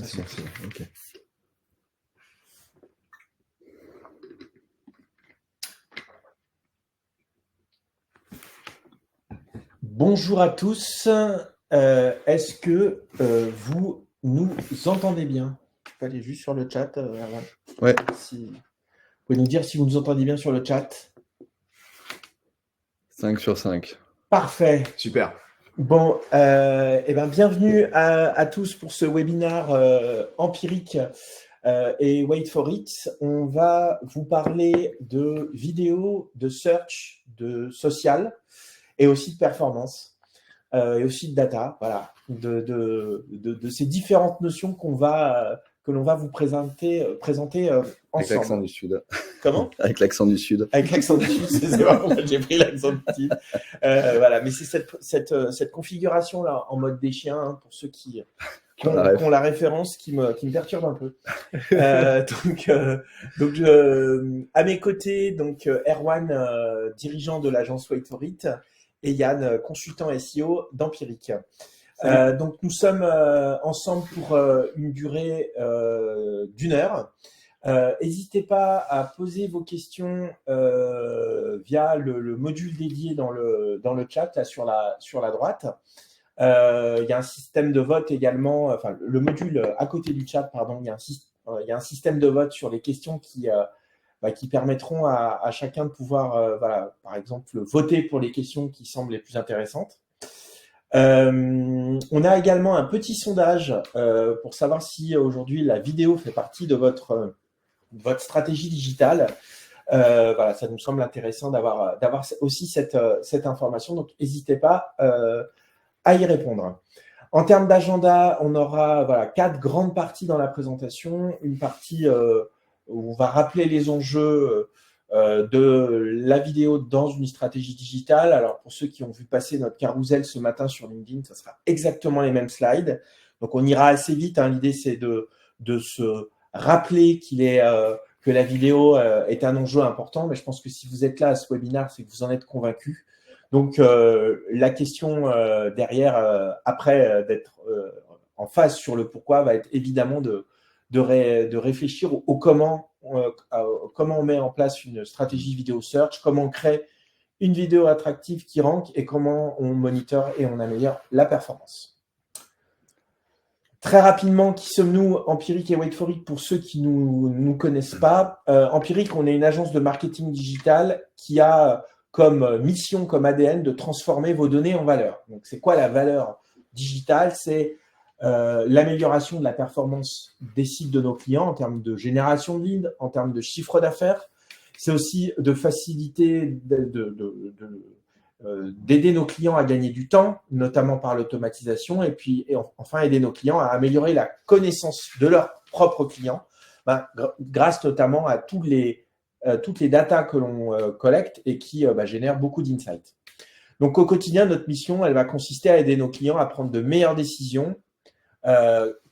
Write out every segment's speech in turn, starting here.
c'est bon. Ok. Bonjour à tous. Est-ce que vous nous entendez bien? Je peux aller juste sur le chat. Ouais. Vous pouvez nous dire si vous nous entendez bien sur le chat. 5 sur 5. Parfait. Super. Bon, bienvenue à tous pour ce webinaire empirique et wait for it. On va vous parler de vidéo, de search, de social et aussi de performance. Et aussi de data, voilà, de ces différentes notions que l'on va vous présenter ensemble. Avec l'accent du Sud. Comment? Avec l'accent du Sud. Avec l'accent du Sud, c'est vrai, j'ai pris l'accent du Sud. Voilà, mais c'est cette configuration-là en mode des chiens, hein, pour ceux qui ont la référence qui me perturbe un peu. À mes côtés, donc Erwan, dirigeant de l'agence Wait for It, et Yann, consultant SEO d'Empirique. Donc nous sommes ensemble pour une durée d'1 heure. N'hésitez pas à poser vos questions via le module dédié dans le chat, là, sur la droite. Il y a un système de vote également, enfin le module à côté du chat, pardon, il y a un système de vote sur les questions qui permettront à chacun de pouvoir, par exemple, voter pour les questions qui semblent les plus intéressantes. On a également un petit sondage pour savoir si aujourd'hui la vidéo fait partie de votre stratégie digitale. Ça nous semble intéressant d'avoir aussi cette information, donc n'hésitez pas à y répondre. En termes d'agenda, on aura 4 grandes parties dans la présentation. Une partie où on va rappeler les enjeux de la vidéo dans une stratégie digitale. Alors, pour ceux qui ont vu passer notre carousel ce matin sur LinkedIn, ça sera exactement les mêmes slides. Donc, on ira assez vite, hein. L'idée, c'est de se rappeler que la vidéo est un enjeu important. Mais je pense que si vous êtes là à ce webinaire, c'est que vous en êtes convaincus. Donc, la question derrière, après d'être en phase sur le pourquoi, va être évidemment de réfléchir au comment on met en place une stratégie vidéo search, comment on crée une vidéo attractive qui rank et comment on monitor et on améliore la performance. Très rapidement, qui sommes-nous, Empirique et Wait for It, pour ceux qui ne nous connaissent pas? Empirique, on est une agence de marketing digital qui a comme mission, comme ADN, de transformer vos données en valeur. Donc, c'est quoi la valeur digitale? C'est l'amélioration de la performance des sites de nos clients en termes de génération de leads, en termes de chiffre d'affaires. C'est aussi de faciliter, d'aider nos clients à gagner du temps, notamment par l'automatisation, et enfin aider nos clients à améliorer la connaissance de leurs propres clients, grâce notamment à toutes les datas que l'on collecte et qui génèrent beaucoup d'insights. Donc au quotidien, notre mission, elle va consister à aider nos clients à prendre de meilleures décisions,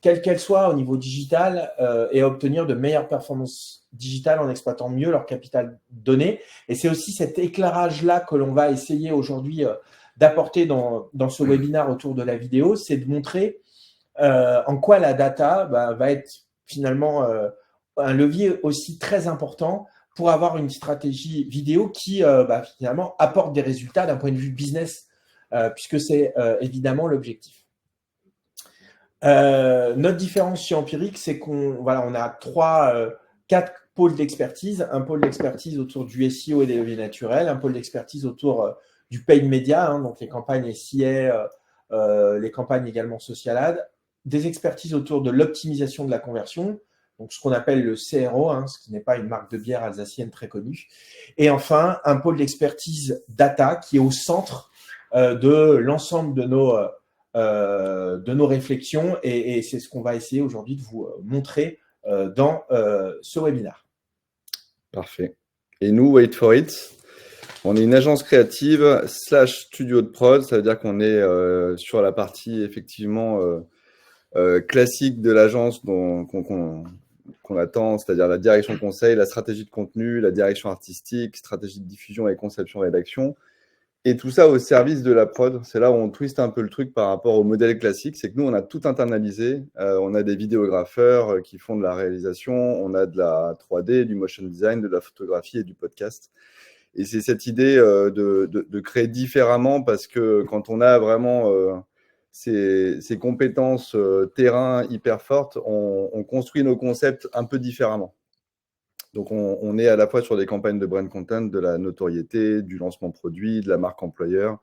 quelles qu'elles soient au niveau digital, et à obtenir de meilleures performances digitales en exploitant mieux leur capital donné. Et c'est aussi cet éclairage-là que l'on va essayer aujourd'hui d'apporter dans ce webinaire autour de la vidéo, c'est de montrer en quoi la data va être finalement un levier aussi très important pour avoir une stratégie vidéo qui finalement apporte des résultats d'un point de vue business, puisque c'est évidemment l'objectif. Notre différence chez Empirique, c'est qu'on a 4 pôles d'expertise. Un pôle d'expertise autour du SEO et des leviers naturels, un pôle d'expertise autour du paid media, hein, donc les campagnes SIA, les campagnes également social ad, des expertises autour de l'optimisation de la conversion, donc ce qu'on appelle le CRO, hein, ce qui n'est pas une marque de bière alsacienne très connue. Et enfin, un pôle d'expertise data qui est au centre de l'ensemble de nos réflexions, et c'est ce qu'on va essayer aujourd'hui de vous montrer dans ce webinaire. Parfait. Et nous, Wait for It, on est une agence créative / studio de prod. Ça veut dire qu'on est sur la partie effectivement classique de l'agence qu'on attend, c'est-à-dire la direction conseil, la stratégie de contenu, la direction artistique, stratégie de diffusion et conception-rédaction. Et tout ça au service de la prod. C'est là où on twiste un peu le truc par rapport au modèle classique. C'est que nous, on a tout internalisé. On a des vidéographeurs qui font de la réalisation. On a de la 3D, du motion design, de la photographie et du podcast. Et c'est cette idée de créer différemment parce que quand on a vraiment ces compétences terrain hyper fortes, on construit nos concepts un peu différemment. Donc, on est à la fois sur des campagnes de brand content, de la notoriété, du lancement produit, de la marque employeur.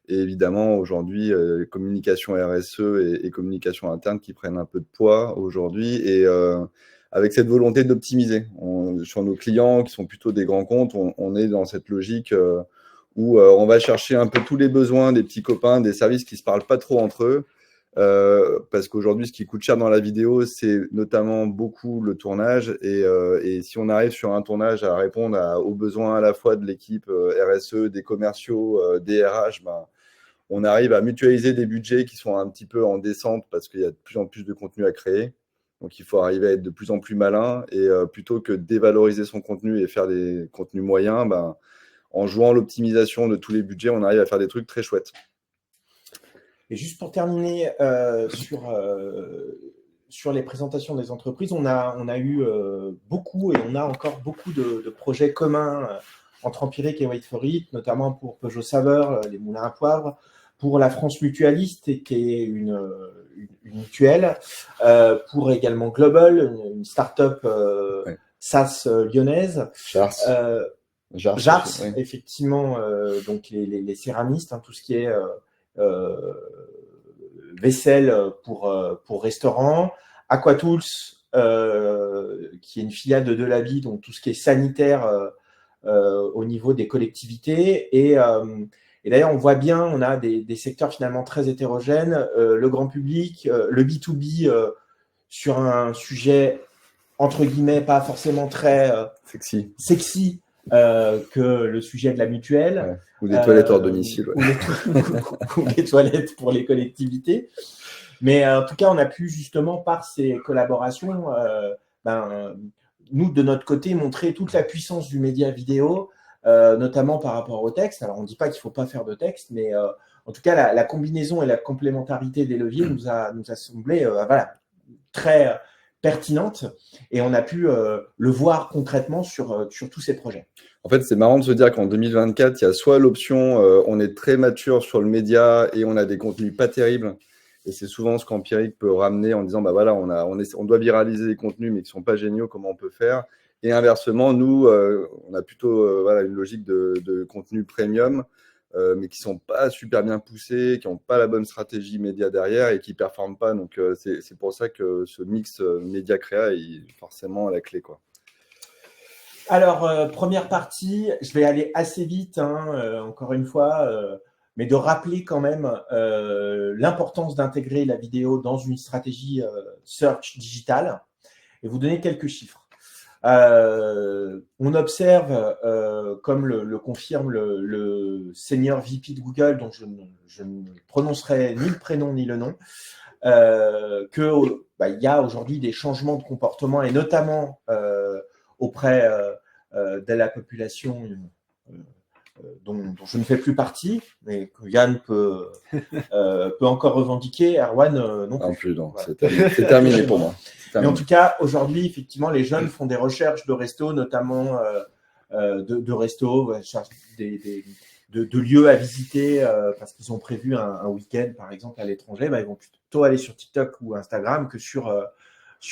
Et évidemment, aujourd'hui, communication RSE et communication interne qui prennent un peu de poids aujourd'hui. Et avec cette volonté d'optimiser. Sur nos clients qui sont plutôt des grands comptes, on est dans cette logique où on va chercher un peu tous les besoins des petits copains, des services qui ne se parlent pas trop entre eux. Parce qu'aujourd'hui, ce qui coûte cher dans la vidéo, c'est notamment beaucoup le tournage. Et si on arrive sur un tournage à répondre aux besoins à la fois de l'équipe RSE, des commerciaux, des RH, ben, on arrive à mutualiser des budgets qui sont un petit peu en descente parce qu'il y a de plus en plus de contenu à créer. Donc, il faut arriver à être de plus en plus malin. Et plutôt que de dévaloriser son contenu et faire des contenus moyens, ben, en jouant l'optimisation de tous les budgets, on arrive à faire des trucs très chouettes. Et juste pour terminer sur les présentations des entreprises, on a eu beaucoup et on a encore beaucoup de projets communs entre Empiric et Wait for It, notamment pour Peugeot Saveur, les moulins à poivre, pour la France Mutualiste, qui est une mutuelle, pour également Global, une start-up SaaS lyonnaise. Jars, oui. Effectivement, donc les céramistes, tout ce qui est vaisselle pour restaurant, Aquatools, qui est une filiale de Delaby, donc tout ce qui est sanitaire au niveau des collectivités. Et d'ailleurs, on voit bien, on a des secteurs finalement très hétérogènes, le grand public, le B2B sur un sujet entre guillemets pas forcément très sexy que le sujet de la mutuelle. Ouais. Ou des toilettes hors domicile. Ouais. Ou des toilettes pour les collectivités. Mais en tout cas, on a pu justement, par ces collaborations, nous, de notre côté, montrer toute la puissance du média vidéo, notamment par rapport au texte. Alors, on ne dit pas qu'il ne faut pas faire de texte, mais en tout cas, la combinaison et la complémentarité des leviers nous a semblé très pertinente, et on a pu le voir concrètement sur tous ces projets. En fait, c'est marrant de se dire qu'en 2024, il y a soit l'option on est très mature sur le média et on a des contenus pas terribles, et c'est souvent ce qu'Empiric peut ramener en disant bah voilà, on doit viraliser des contenus mais qui sont pas géniaux, comment on peut faire? Et inversement, nous, on a plutôt une logique de contenu premium, mais qui sont pas super bien poussés, qui n'ont pas la bonne stratégie média derrière et qui performent pas. Donc c'est pour ça que ce mix média créa est forcément à la clé, quoi. Alors, première partie, je vais aller assez vite, encore une fois, mais de rappeler quand même l'importance d'intégrer la vidéo dans une stratégie search digitale et vous donner quelques chiffres. On observe, comme le confirme le senior VP de Google, dont je ne prononcerai ni le prénom ni le nom, qu'il y a aujourd'hui des changements de comportement, et notamment auprès de la population dont je ne fais plus partie, mais que Yann peut encore revendiquer, Erwan non plus. Non plus, non. Voilà. C'est terminé pour moi. Mais en tout cas, aujourd'hui, effectivement, les jeunes font des recherches de restos, notamment de restos, de lieux à visiter, parce qu'ils ont prévu un week-end, par exemple, à l'étranger. Ils vont plutôt aller sur TikTok ou Instagram que sur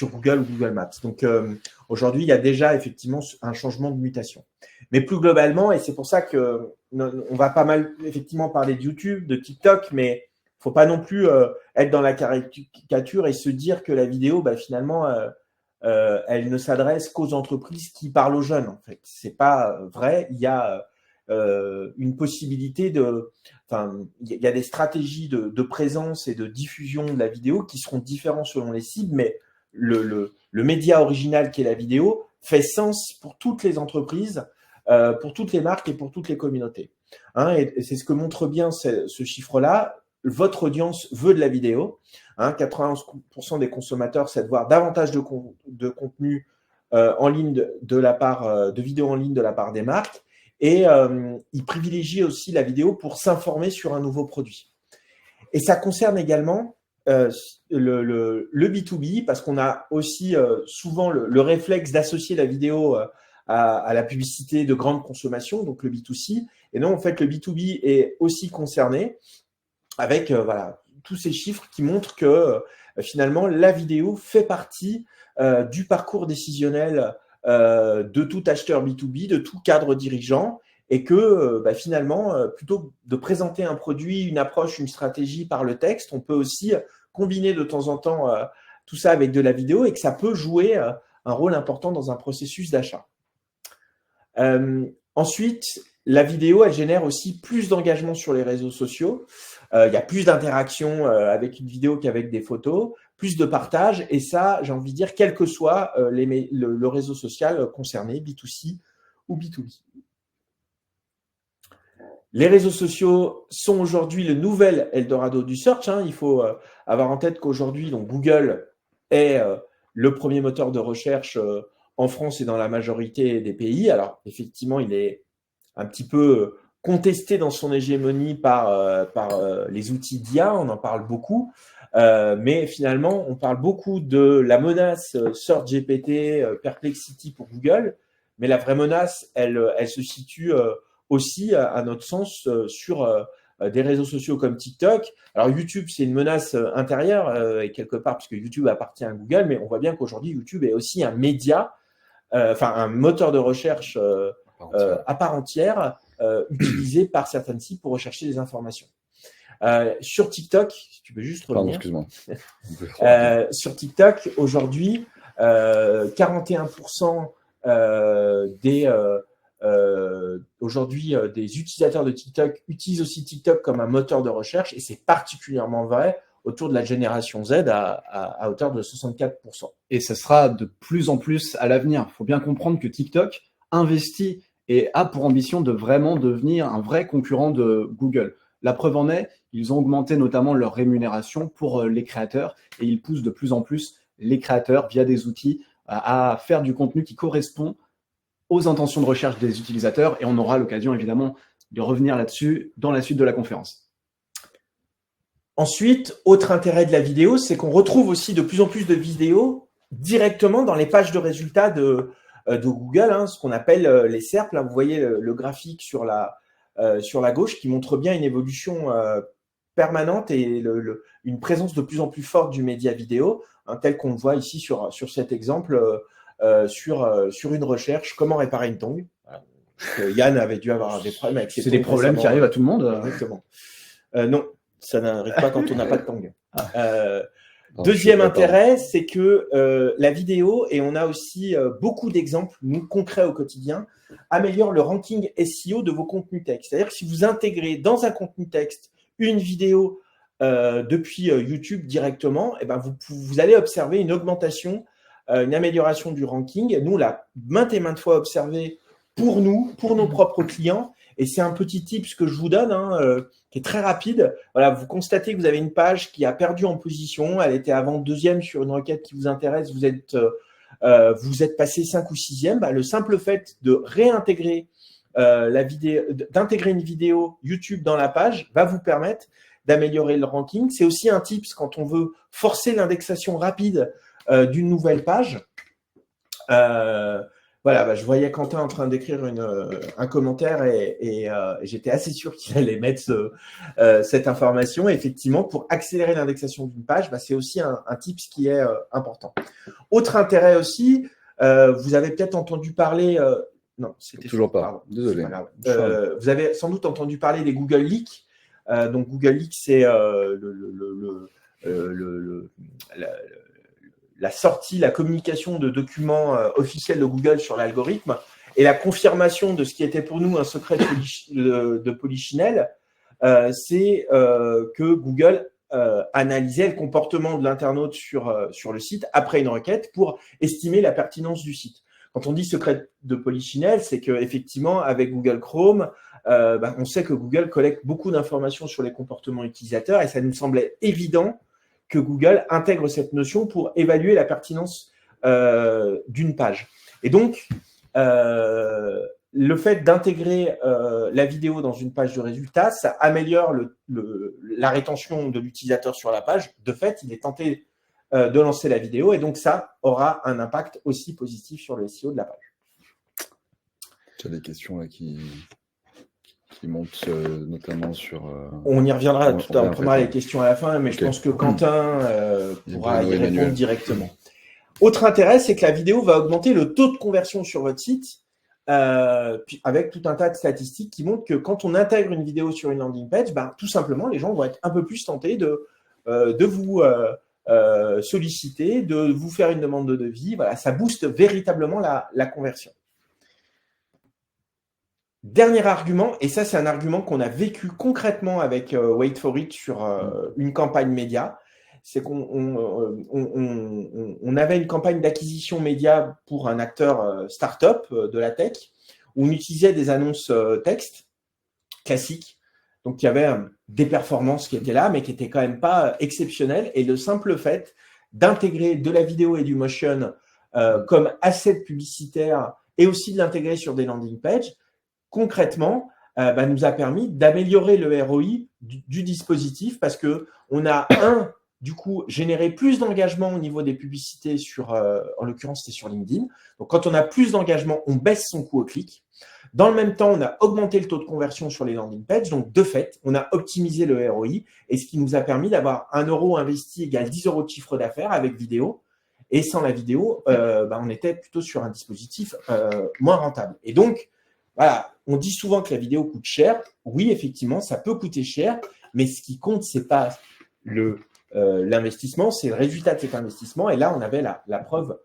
Google ou Google Maps. Donc, aujourd'hui, il y a déjà effectivement un changement de mutation. Mais plus globalement, et c'est pour ça qu'on va pas mal effectivement parler de YouTube, de TikTok, mais il ne faut pas non plus être dans la caricature et se dire que la vidéo, finalement, elle ne s'adresse qu'aux entreprises qui parlent aux jeunes. En fait, c'est pas vrai. Il y a une possibilité il y a des stratégies de présence et de diffusion de la vidéo qui seront différentes selon les cibles, mais le média original qui est la vidéo fait sens pour toutes les entreprises, pour toutes les marques et pour toutes les communautés. Et c'est ce que montre bien ce chiffre-là. Votre audience veut de la vidéo. 91% des consommateurs souhaitent voir davantage de contenu en ligne de vidéos en ligne de la part des marques. et ils privilégient aussi la vidéo pour s'informer sur un nouveau produit. Et ça concerne également le B2B, parce qu'on a aussi souvent le réflexe d'associer la vidéo à la publicité de grande consommation, donc le B2C. Et non, en fait, le B2B est aussi concerné avec voilà, tous ces chiffres qui montrent que finalement, la vidéo fait partie du parcours décisionnel de tout acheteur B2B, de tout cadre dirigeant, et que finalement, plutôt que de présenter un produit, une approche, une stratégie par le texte, on peut aussi combiner de temps en temps tout ça avec de la vidéo, et que ça peut jouer un rôle important dans un processus d'achat. Ensuite, la vidéo, elle génère aussi plus d'engagement sur les réseaux sociaux. Il y a plus d'interaction avec une vidéo qu'avec des photos, plus de partage, et ça, j'ai envie de dire, quel que soit le réseau social concerné, B2C ou B2B. Les réseaux sociaux sont aujourd'hui le nouvel Eldorado du search. Il faut avoir en tête qu'aujourd'hui, donc Google est le premier moteur de recherche en France et dans la majorité des pays. Alors, effectivement, il est un petit peu contesté dans son hégémonie par les outils d'IA, on en parle beaucoup. Mais finalement, on parle beaucoup de la menace Search GPT, Perplexity pour Google. Mais la vraie menace, elle se situe aussi, à notre sens, sur des réseaux sociaux comme TikTok. Alors YouTube, c'est une menace intérieure, et quelque part, puisque YouTube appartient à Google, mais on voit bien qu'aujourd'hui, YouTube est aussi un média, un moteur de recherche à part entière, utilisé par certaines sites pour rechercher des informations. Sur TikTok, si tu peux juste revenir. Pardon, excuse-moi. Sur TikTok, aujourd'hui, 41% des utilisateurs de TikTok utilisent aussi TikTok comme un moteur de recherche, et c'est particulièrement vrai autour de la génération Z à hauteur de 64%. Et ça sera de plus en plus à l'avenir. Il faut bien comprendre que TikTok investit et a pour ambition de vraiment devenir un vrai concurrent de Google. La preuve en est, ils ont augmenté notamment leur rémunération pour les créateurs, et ils poussent de plus en plus les créateurs via des outils à faire du contenu qui correspond aux intentions de recherche des utilisateurs, et on aura l'occasion évidemment de revenir là-dessus dans la suite de la conférence. Ensuite, autre intérêt de la vidéo, c'est qu'on retrouve aussi de plus en plus de vidéos directement dans les pages de résultats de Google, ce qu'on appelle les SERP. Là, vous voyez le graphique sur la gauche qui montre bien une évolution permanente et une présence de plus en plus forte du média vidéo, tel qu'on le voit ici sur cet exemple, sur une recherche, comment réparer une tongue. Yann avait dû avoir des problèmes avec ses tongs. C'est des problèmes qui arrivent à tout le monde. Exactement. Non, ça n'arrive pas quand on n'a pas de tongue. Deuxième intérêt, c'est que la vidéo, et on a aussi beaucoup d'exemples concrets au quotidien, améliore le ranking SEO de vos contenus textes. C'est-à-dire que si vous intégrez dans un contenu texte une vidéo depuis YouTube directement, vous allez observer une augmentation, une amélioration du ranking. Nous, on l'a maintes et maintes fois observé pour nous, pour nos propres clients. Et c'est un petit tips que je vous donne, qui est très rapide. Voilà, vous constatez que vous avez une page qui a perdu en position. Elle était avant deuxième sur une requête qui vous intéresse. Vous êtes passé 5 ou 6e. Le simple fait de réintégrer d'intégrer une vidéo YouTube dans la page va vous permettre d'améliorer le ranking. C'est aussi un tips quand on veut forcer l'indexation rapide d'une nouvelle page. Voilà, je voyais Quentin en train d'écrire un commentaire et j'étais assez sûr qu'il allait mettre cette information. Et effectivement, pour accélérer l'indexation d'une page, c'est aussi un tips qui est important. Autre intérêt aussi, vous avez peut-être entendu parler… non, c'était toujours pas. Pardon, désolé. Vous avez sans doute entendu parler des Google Leaks. Donc Google Leaks, c'est la sortie, la communication de documents officiels de Google sur l'algorithme et la confirmation de ce qui était pour nous un secret de Polichinelle, c'est que Google analysait le comportement de l'internaute sur le site après une requête pour estimer la pertinence du site. Quand on dit secret de Polichinelle, c'est qu'effectivement, avec Google Chrome, on sait que Google collecte beaucoup d'informations sur les comportements utilisateurs et ça nous semblait évident que Google intègre cette notion pour évaluer la pertinence d'une page. Et donc, le fait d'intégrer la vidéo dans une page de résultats, ça améliore la rétention de l'utilisateur sur la page. De fait, il est tenté de lancer la vidéo et donc ça aura un impact aussi positif sur le SEO de la page. Tu as des questions là qui montent notamment sur… On y reviendra, on prendra fait, les questions à la fin, mais okay. Je pense que Quentin pourra y répondre Emmanuel. directement. Autre intérêt, c'est que la vidéo va augmenter le taux de conversion sur votre site avec tout un tas de statistiques qui montrent que quand on intègre une vidéo sur une landing page, tout simplement, les gens vont être un peu plus tentés de vous solliciter, de vous faire une demande de devis. Voilà, ça booste véritablement la conversion. Dernier argument, et ça c'est un argument qu'on a vécu concrètement avec Wait for It sur une campagne média, c'est qu'on avait une campagne d'acquisition média pour un acteur start-up de la tech, où on utilisait des annonces texte classiques, donc il y avait des performances qui étaient là, mais qui n'étaient quand même pas exceptionnelles, et le simple fait d'intégrer de la vidéo et du motion comme asset publicitaire, et aussi de l'intégrer sur des landing pages, concrètement, nous a permis d'améliorer le ROI du dispositif parce qu'on a, du coup, généré plus d'engagement au niveau des publicités en l'occurrence, c'était sur LinkedIn. Donc, quand on a plus d'engagement, on baisse son coût au clic. Dans le même temps, on a augmenté le taux de conversion sur les landing pages. Donc, de fait, on a optimisé le ROI et ce qui nous a permis d'avoir 1 euro investi égale 10 euros de chiffre d'affaires avec vidéo. Et sans la vidéo, on était plutôt sur un dispositif moins rentable. Et donc, voilà, on dit souvent que la vidéo coûte cher. Oui, effectivement, ça peut coûter cher, mais ce qui compte, c'est pas l'investissement, c'est le résultat de cet investissement. Et là, on avait la preuve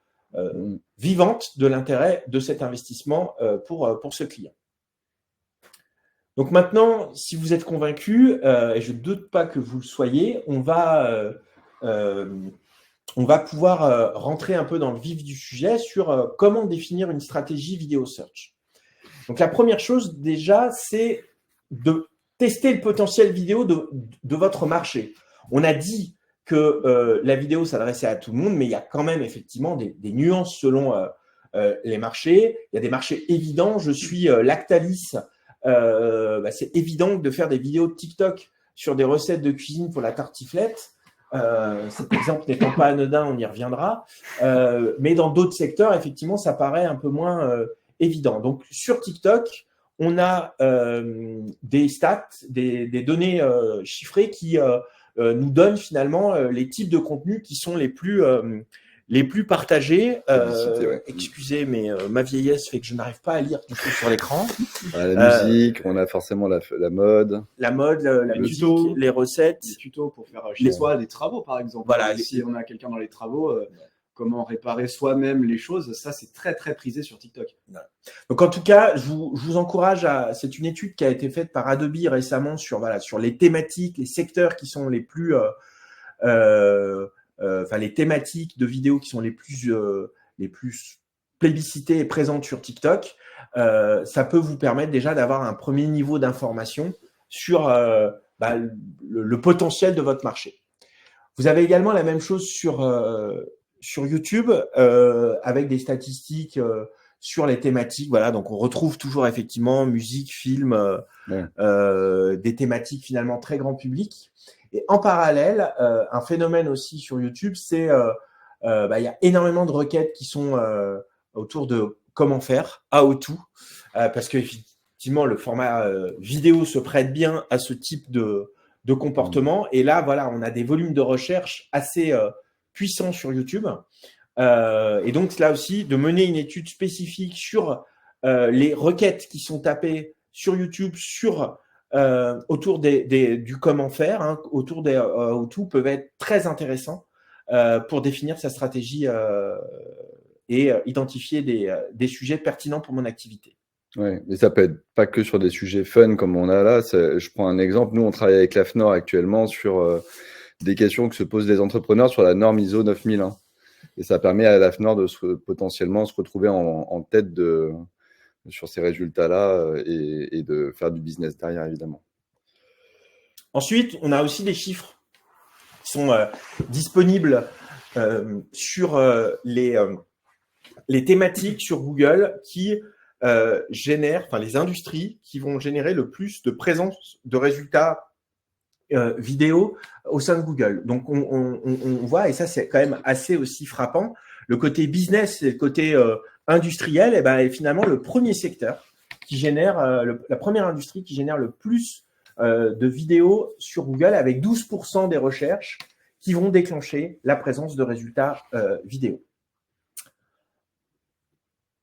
vivante de l'intérêt de cet investissement pour ce client. Donc maintenant, si vous êtes convaincu, et je ne doute pas que vous le soyez, on va pouvoir rentrer un peu dans le vif du sujet sur comment définir une stratégie vidéo search. Donc, la première chose, déjà, c'est de tester le potentiel vidéo de votre marché. On a dit que la vidéo s'adressait à tout le monde, mais il y a quand même effectivement des nuances selon les marchés. Il y a des marchés évidents. Je suis Lactalis. C'est évident de faire des vidéos de TikTok sur des recettes de cuisine pour la tartiflette. Cet exemple n'étant pas anodin, on y reviendra. Mais dans d'autres secteurs, effectivement, ça paraît un peu moins évident. Donc, sur TikTok, on a des stats, des données chiffrées qui nous donnent finalement les types de contenus qui sont les plus partagés. Excusez, mais ma vieillesse fait que je n'arrive pas à lire tout sur l'écran. La musique, on a forcément la mode. La mode, la musique, tutos, les recettes. Les tutos pour faire chez soi des travaux, par exemple. Voilà, si on a quelqu'un dans les travaux… comment réparer soi-même les choses, ça c'est très très prisé sur TikTok. Donc en tout cas, je vous encourage c'est une étude qui a été faite par Adobe récemment sur les thématiques, les secteurs qui sont les plus, les thématiques de vidéos qui sont les plus plébiscitées et présentes sur TikTok. Ça peut vous permettre déjà d'avoir un premier niveau d'information sur le potentiel de votre marché. Vous avez également la même chose sur YouTube avec des statistiques sur les thématiques. Voilà, donc on retrouve toujours effectivement musique, film, des thématiques finalement très grand public. Et en parallèle, un phénomène aussi sur YouTube, c'est il y a énormément de requêtes qui sont autour de comment faire, how to, parce que effectivement le format vidéo se prête bien à ce type de comportement. Et là, voilà, on a des volumes de recherche assez puissants sur YouTube. Et donc, là aussi, de mener une étude spécifique sur les requêtes qui sont tapées sur YouTube autour du comment faire, autour des how-to peuvent être très intéressants pour définir sa stratégie et identifier des sujets pertinents pour mon activité. Oui, mais ça peut être pas que sur des sujets fun comme on a là. Je prends un exemple. Nous, on travaille avec l'AFNOR actuellement sur des questions que se posent les entrepreneurs sur la norme ISO 9001. Et ça permet à l'AFNOR de potentiellement se retrouver en tête sur ces résultats-là et de faire du business derrière, évidemment. Ensuite, on a aussi des chiffres qui sont disponibles sur les thématiques sur Google qui génèrent, enfin les industries qui vont générer le plus de présence de résultats vidéo au sein de Google. Donc on voit, et ça c'est quand même assez aussi frappant, le côté business et le côté industriel, et ben est finalement le premier secteur qui génère, la première industrie qui génère le plus de vidéos sur Google, avec 12% des recherches qui vont déclencher la présence de résultats vidéo.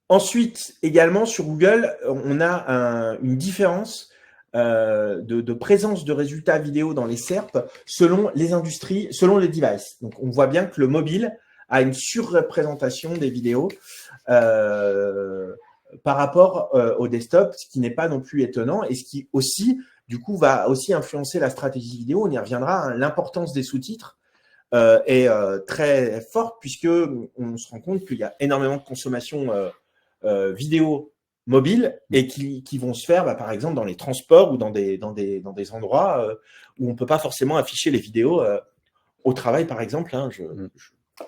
Ensuite, également sur Google, on a une différence de présence de résultats vidéo dans les SERP selon les industries, selon les devices. Donc, on voit bien que le mobile a une surreprésentation des vidéos par rapport au desktop, ce qui n'est pas non plus étonnant et ce qui aussi, du coup, va aussi influencer la stratégie vidéo. On y reviendra, hein. L'importance des sous-titres est très forte puisque on se rend compte qu'il y a énormément de consommation vidéo mobile et qui vont se faire, par exemple, dans les transports ou dans des endroits où on ne peut pas forcément afficher les vidéos au travail, par exemple. Hein,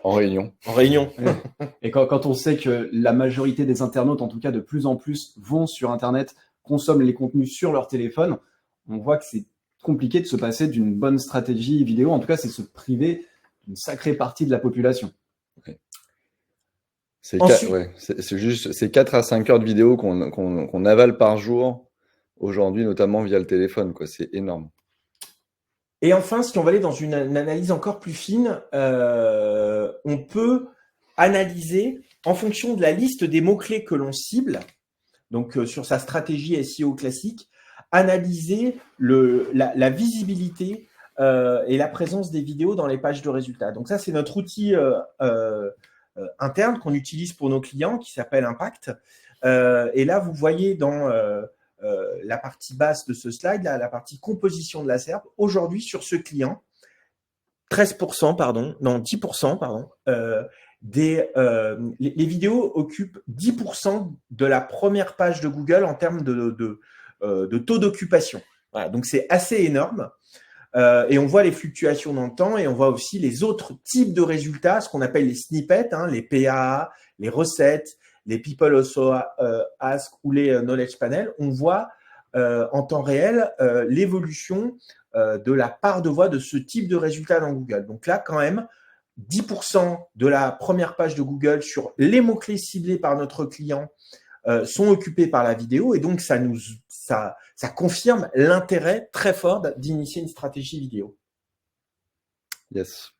en réunion. En réunion. Et quand on sait que la majorité des internautes, en tout cas de plus en plus, vont sur Internet, consomment les contenus sur leur téléphone, on voit que c'est compliqué de se passer d'une bonne stratégie vidéo. En tout cas, c'est se priver d'une sacrée partie de la population. Okay. C'est juste 4 à 5 heures de vidéo qu'on avale par jour aujourd'hui, notamment via le téléphone, quoi. C'est énorme. Et enfin, si on va aller dans une analyse encore plus fine, on peut analyser en fonction de la liste des mots-clés que l'on cible, donc sur sa stratégie SEO classique, analyser la visibilité et la présence des vidéos dans les pages de résultats. Donc ça, c'est notre outil interne qu'on utilise pour nos clients qui s'appelle Impact. Et là, vous voyez dans la partie basse de ce slide, là, la partie composition de la SERP, aujourd'hui sur ce client, 10%, les vidéos occupent 10% de la première page de Google en termes de taux d'occupation. Voilà, donc c'est assez énorme. Et on voit les fluctuations dans le temps et on voit aussi les autres types de résultats, ce qu'on appelle les snippets, hein, les PAA, les recettes, les People Also Ask ou les Knowledge Panel. On voit en temps réel l'évolution de la part de voix de ce type de résultats dans Google. Donc là, quand même, 10% de la première page de Google sur les mots-clés ciblés par notre client sont occupés par la vidéo et donc ça confirme l'intérêt très fort d'initier une stratégie vidéo. Yes.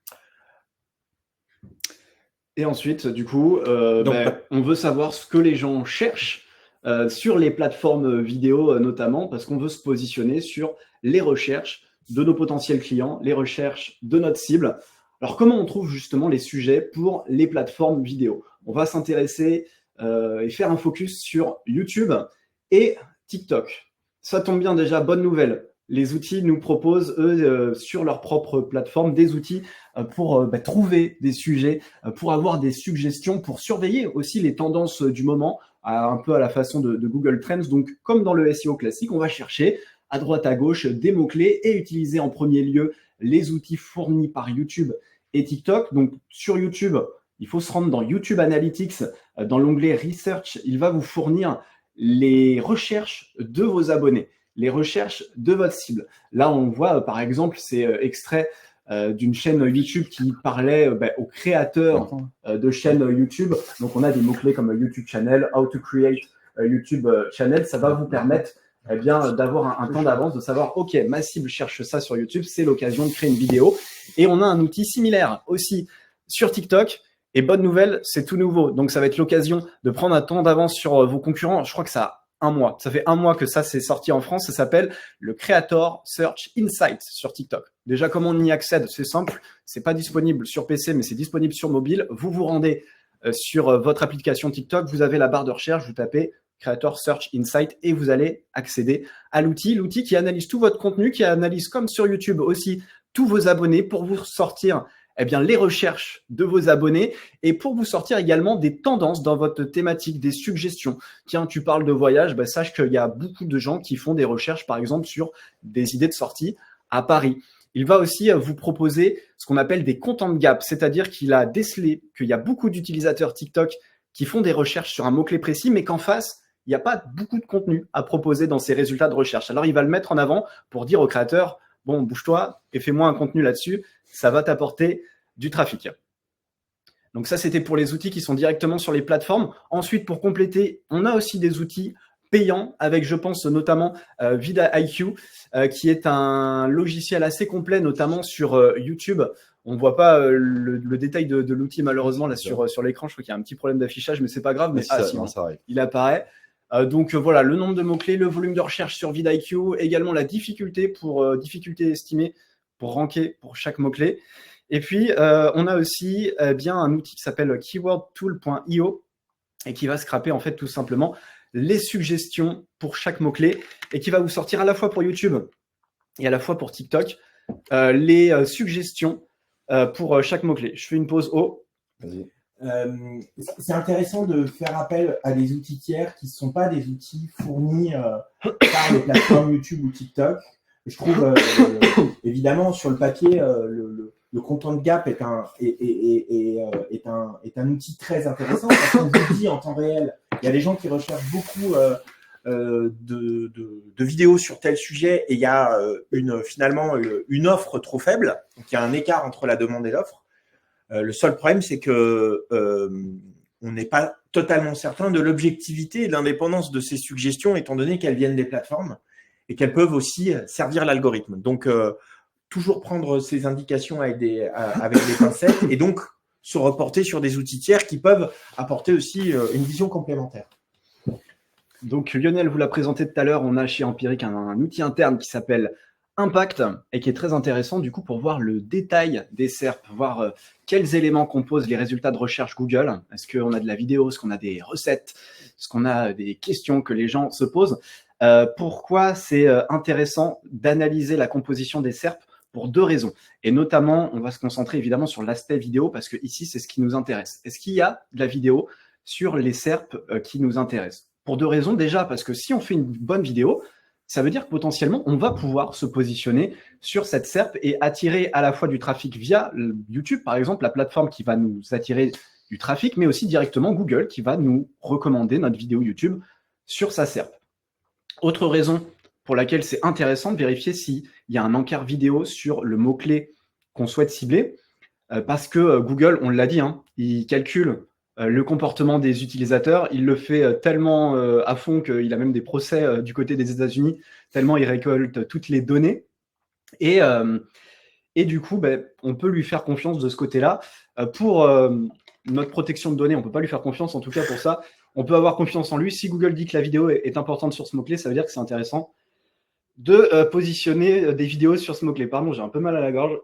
Et ensuite, du coup, on veut savoir ce que les gens cherchent sur les plateformes vidéo notamment, parce qu'on veut se positionner sur les recherches de nos potentiels clients, les recherches de notre cible. Alors, comment on trouve justement les sujets pour les plateformes vidéo? On va s'intéresser et faire un focus sur YouTube et TikTok. Ça tombe bien déjà, bonne nouvelle. Les outils nous proposent, eux, sur leur propre plateforme, des outils pour trouver des sujets, pour avoir des suggestions, pour surveiller aussi les tendances du moment, un peu à la façon de Google Trends. Donc, comme dans le SEO classique, on va chercher à droite, à gauche des mots-clés et utiliser en premier lieu les outils fournis par YouTube et TikTok. Donc, sur YouTube, il faut se rendre dans YouTube Analytics, dans l'onglet Research. Il va vous fournir les recherches de vos abonnés, les recherches de votre cible. Là, on voit, par exemple, c'est extrait d'une chaîne YouTube qui parlait aux créateurs de chaînes YouTube. Donc, on a des mots-clés comme YouTube Channel, How to Create YouTube Channel. Ça va vous permettre d'avoir un temps d'avance, de savoir, OK, ma cible cherche ça sur YouTube, c'est l'occasion de créer une vidéo. Et on a un outil similaire aussi sur TikTok. Et bonne nouvelle, c'est tout nouveau. Donc, ça va être l'occasion de prendre un temps d'avance sur vos concurrents. Je crois que ça a un mois. Ça fait un mois que ça s'est sorti en France. Ça s'appelle le Creator Search Insight sur TikTok. Déjà, comment on y accède? C'est simple. C'est pas disponible sur PC, mais c'est disponible sur mobile. Vous vous rendez sur votre application TikTok. Vous avez la barre de recherche. Vous tapez Creator Search Insight et vous allez accéder à l'outil. L'outil qui analyse tout votre contenu, qui analyse comme sur YouTube aussi tous vos abonnés pour vous sortir les recherches de vos abonnés et pour vous sortir également des tendances dans votre thématique, des suggestions. Tiens, tu parles de voyage, sache qu'il y a beaucoup de gens qui font des recherches, par exemple, sur des idées de sortie à Paris. Il va aussi vous proposer ce qu'on appelle des content gaps, c'est-à-dire qu'il a décelé qu'il y a beaucoup d'utilisateurs TikTok qui font des recherches sur un mot-clé précis, mais qu'en face, il n'y a pas beaucoup de contenu à proposer dans ces résultats de recherche. Alors, il va le mettre en avant pour dire au créateur, bon, bouge-toi et fais-moi un contenu là-dessus, ça va t'apporter du trafic. Donc ça, c'était pour les outils qui sont directement sur les plateformes. Ensuite, pour compléter, on a aussi des outils payants avec, je pense, notamment vidIQ, qui est un logiciel assez complet, notamment sur YouTube. On ne voit pas le détail de l'outil, malheureusement, là sur l'écran. Je crois qu'il y a un petit problème d'affichage, mais ce n'est pas grave. Mais ça arrive. Il apparaît. Donc voilà, le nombre de mots-clés, le volume de recherche sur vidIQ, également la difficulté difficulté estimée pour ranker pour chaque mot-clé. Et puis, on a aussi bien un outil qui s'appelle keywordtool.io et qui va scraper en fait tout simplement les suggestions pour chaque mot-clé et qui va vous sortir à la fois pour YouTube et à la fois pour TikTok les suggestions pour chaque mot-clé. Je fais une pause. Vas-y. C'est intéressant de faire appel à des outils tiers qui ne sont pas des outils fournis par les plateformes YouTube ou TikTok. Je trouve évidemment sur le papier le Content Gap est un outil très intéressant parce qu'on vous dit en temps réel, il y a des gens qui recherchent beaucoup de vidéos sur tel sujet et il y a finalement une offre trop faible, donc il y a un écart entre la demande et l'offre. Le seul problème, c'est que on n'est pas totalement certain de l'objectivité et de l'indépendance de ces suggestions, étant donné qu'elles viennent des plateformes et qu'elles peuvent aussi servir l'algorithme. Donc, toujours prendre ces indications avec des pincettes et donc se reporter sur des outils tiers qui peuvent apporter aussi une vision complémentaire. Donc Lionel vous l'a présenté tout à l'heure, on a chez Empiric un outil interne qui s'appelle Impact et qui est très intéressant du coup pour voir le détail des SERP, voir quels éléments composent les résultats de recherche Google. Est-ce qu'on a de la vidéo, est-ce qu'on a des recettes, est-ce qu'on a des questions que les gens se posent. Pourquoi c'est intéressant d'analyser la composition des SERP? Pour deux raisons. Et notamment, on va se concentrer évidemment sur l'aspect vidéo parce que ici, c'est ce qui nous intéresse. Est-ce qu'il y a de la vidéo sur les SERP qui nous intéressent? Pour deux raisons. Déjà, parce que si on fait une bonne vidéo, ça veut dire que potentiellement, on va pouvoir se positionner sur cette SERP et attirer à la fois du trafic via YouTube, par exemple, la plateforme qui va nous attirer du trafic, mais aussi directement Google qui va nous recommander notre vidéo YouTube sur sa SERP. Autre raison pour laquelle c'est intéressant de vérifier s'il y a un encart vidéo sur le mot-clé qu'on souhaite cibler, parce que Google, on l'a dit, il calcule le comportement des utilisateurs, il le fait tellement à fond qu'il a même des procès du côté des États-Unis, tellement il récolte toutes les données. Et du coup, on peut lui faire confiance de ce côté-là. Pour notre protection de données, on ne peut pas lui faire confiance, en tout cas pour ça. On peut avoir confiance en lui. Si Google dit que la vidéo est importante sur ce mot-clé, ça veut dire que c'est intéressant de positionner des vidéos sur ce mot-clé. Pardon, j'ai un peu mal à la gorge.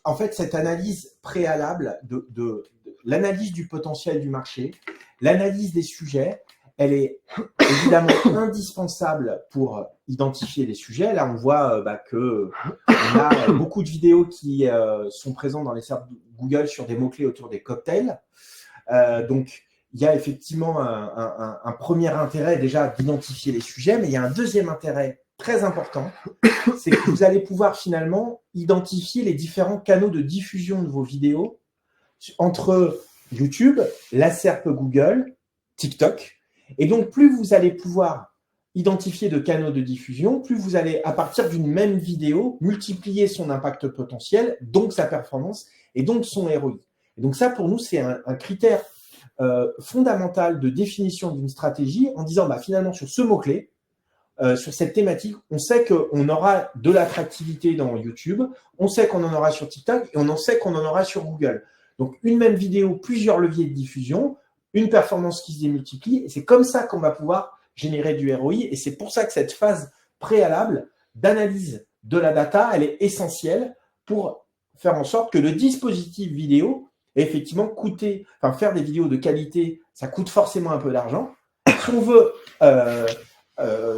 En fait, cette analyse préalable de l'analyse du potentiel du marché, l'analyse des sujets, elle est évidemment indispensable pour identifier les sujets. Là, on voit que on a beaucoup de vidéos qui sont présentes dans les SERP Google sur des mots-clés autour des cocktails. Donc, il y a effectivement un premier intérêt déjà d'identifier les sujets, mais il y a un deuxième intérêt très important, c'est que vous allez pouvoir finalement identifier les différents canaux de diffusion de vos vidéos entre YouTube, la SERP Google, TikTok. Et donc, plus vous allez pouvoir identifier de canaux de diffusion, plus vous allez, à partir d'une même vidéo, multiplier son impact potentiel, donc sa performance et donc son ROI. Et donc ça, pour nous, c'est un critère fondamental de définition d'une stratégie en disant finalement sur ce mot-clé, sur cette thématique, on sait qu'on aura de l'attractivité dans YouTube, on sait qu'on en aura sur TikTok et on en sait qu'on en aura sur Google. Donc une même vidéo, plusieurs leviers de diffusion, une performance qui se démultiplie et c'est comme ça qu'on va pouvoir générer du ROI et c'est pour ça que cette phase préalable d'analyse de la data, elle est essentielle pour faire en sorte que le dispositif vidéo effectivement faire des vidéos de qualité, ça coûte forcément un peu d'argent. Si on veut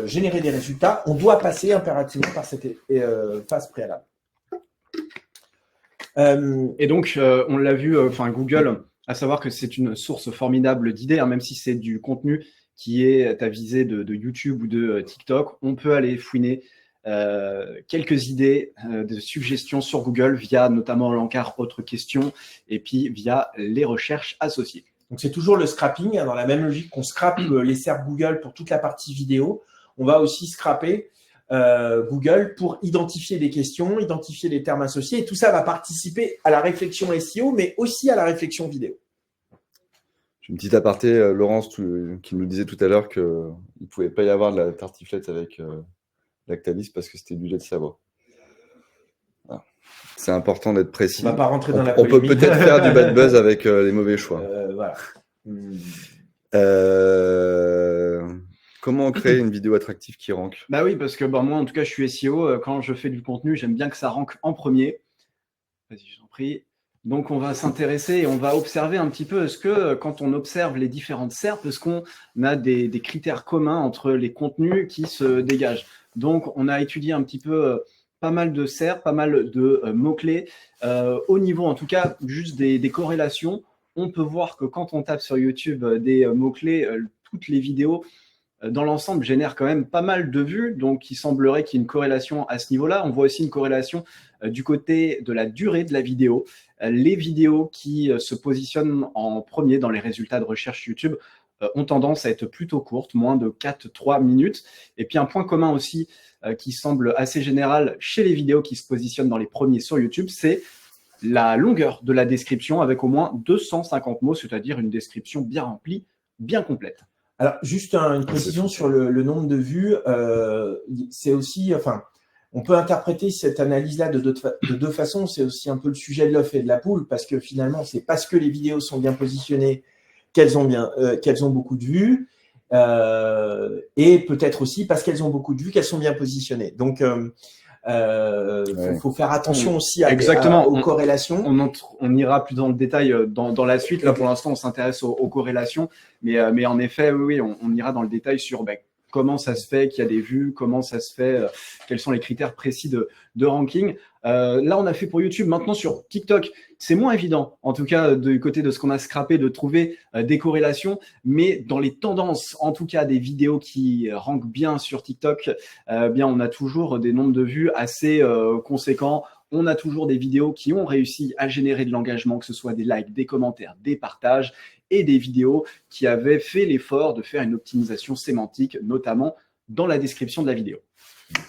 générer des résultats, on doit passer impérativement par cette phase préalable. Et donc, on l'a vu, Google, à savoir que c'est une source formidable d'idées, même si c'est du contenu qui est à visée de YouTube ou de TikTok, on peut aller fouiner quelques idées de suggestions sur Google via notamment l'encart autres questions et puis via les recherches associées. Donc, c'est toujours le scrapping, hein, dans la même logique qu'on scrape les SERP Google pour toute la partie vidéo. On va aussi scraper Google pour identifier des questions, identifier les termes associés. Et tout ça va participer à la réflexion SEO, mais aussi à la réflexion vidéo. J'ai une petite aparté, Laurence qui nous disait tout à l'heure qu'il ne pouvait pas y avoir de la tartiflette avec Lactalis parce que c'était du lait de Savoie. Voilà. C'est important d'être précis. On ne va pas rentrer dans la On peut polémique. peut-être faire du bad buzz avec les mauvais choix. Voilà. Comment créer une vidéo attractive qui rank? Bah oui, parce que moi, en tout cas, je suis SEO. Quand je fais du contenu, j'aime bien que ça rank en premier. Vas-y, je t'en prie. Donc, on va s'intéresser et on va observer un petit peu, est-ce que quand on observe les différentes SERP, est-ce qu'on a des critères communs entre les contenus qui se dégagent? Donc, on a étudié un petit peu pas mal de SERP, pas mal de mots-clés. Au niveau, en tout cas, juste des corrélations, on peut voir que quand on tape sur YouTube des mots-clés, toutes les vidéos, dans l'ensemble, génèrent quand même pas mal de vues. Donc, il semblerait qu'il y ait une corrélation à ce niveau-là. On voit aussi une corrélation du côté de la durée de la vidéo. Les vidéos qui se positionnent en premier dans les résultats de recherche YouTube ont tendance à être plutôt courtes, moins de 4-3 minutes. Et puis, un point commun aussi qui semble assez général chez les vidéos qui se positionnent dans les premiers sur YouTube, c'est la longueur de la description avec au moins 250 mots, c'est-à-dire une description bien remplie, bien complète. Alors, juste une précision sur le nombre de vues. C'est aussi, enfin, on peut interpréter cette analyse-là de deux façons. C'est aussi un peu le sujet de l'œuf et de la poule, parce que finalement, c'est parce que les vidéos sont bien positionnées qu'elles ont beaucoup de vues, et peut-être aussi parce qu'elles ont beaucoup de vues qu'elles sont bien positionnées. Donc, faut faire attention aussi aux corrélations. On ira plus dans le détail dans la suite. Là, pour l'instant, on s'intéresse aux corrélations. Mais en effet, oui, on ira dans le détail sur comment ça se fait qu'il y a des vues, comment ça se fait, quels sont les critères précis de ranking. Là, on a fait pour YouTube. Maintenant, sur TikTok, c'est moins évident, en tout cas du côté de ce qu'on a scrappé, de trouver des corrélations. Mais dans les tendances, en tout cas des vidéos qui rankent bien sur TikTok, bien, on a toujours des nombres de vues assez conséquents. On a toujours des vidéos qui ont réussi à générer de l'engagement, que ce soit des likes, des commentaires, des partages, et des vidéos qui avaient fait l'effort de faire une optimisation sémantique, notamment dans la description de la vidéo.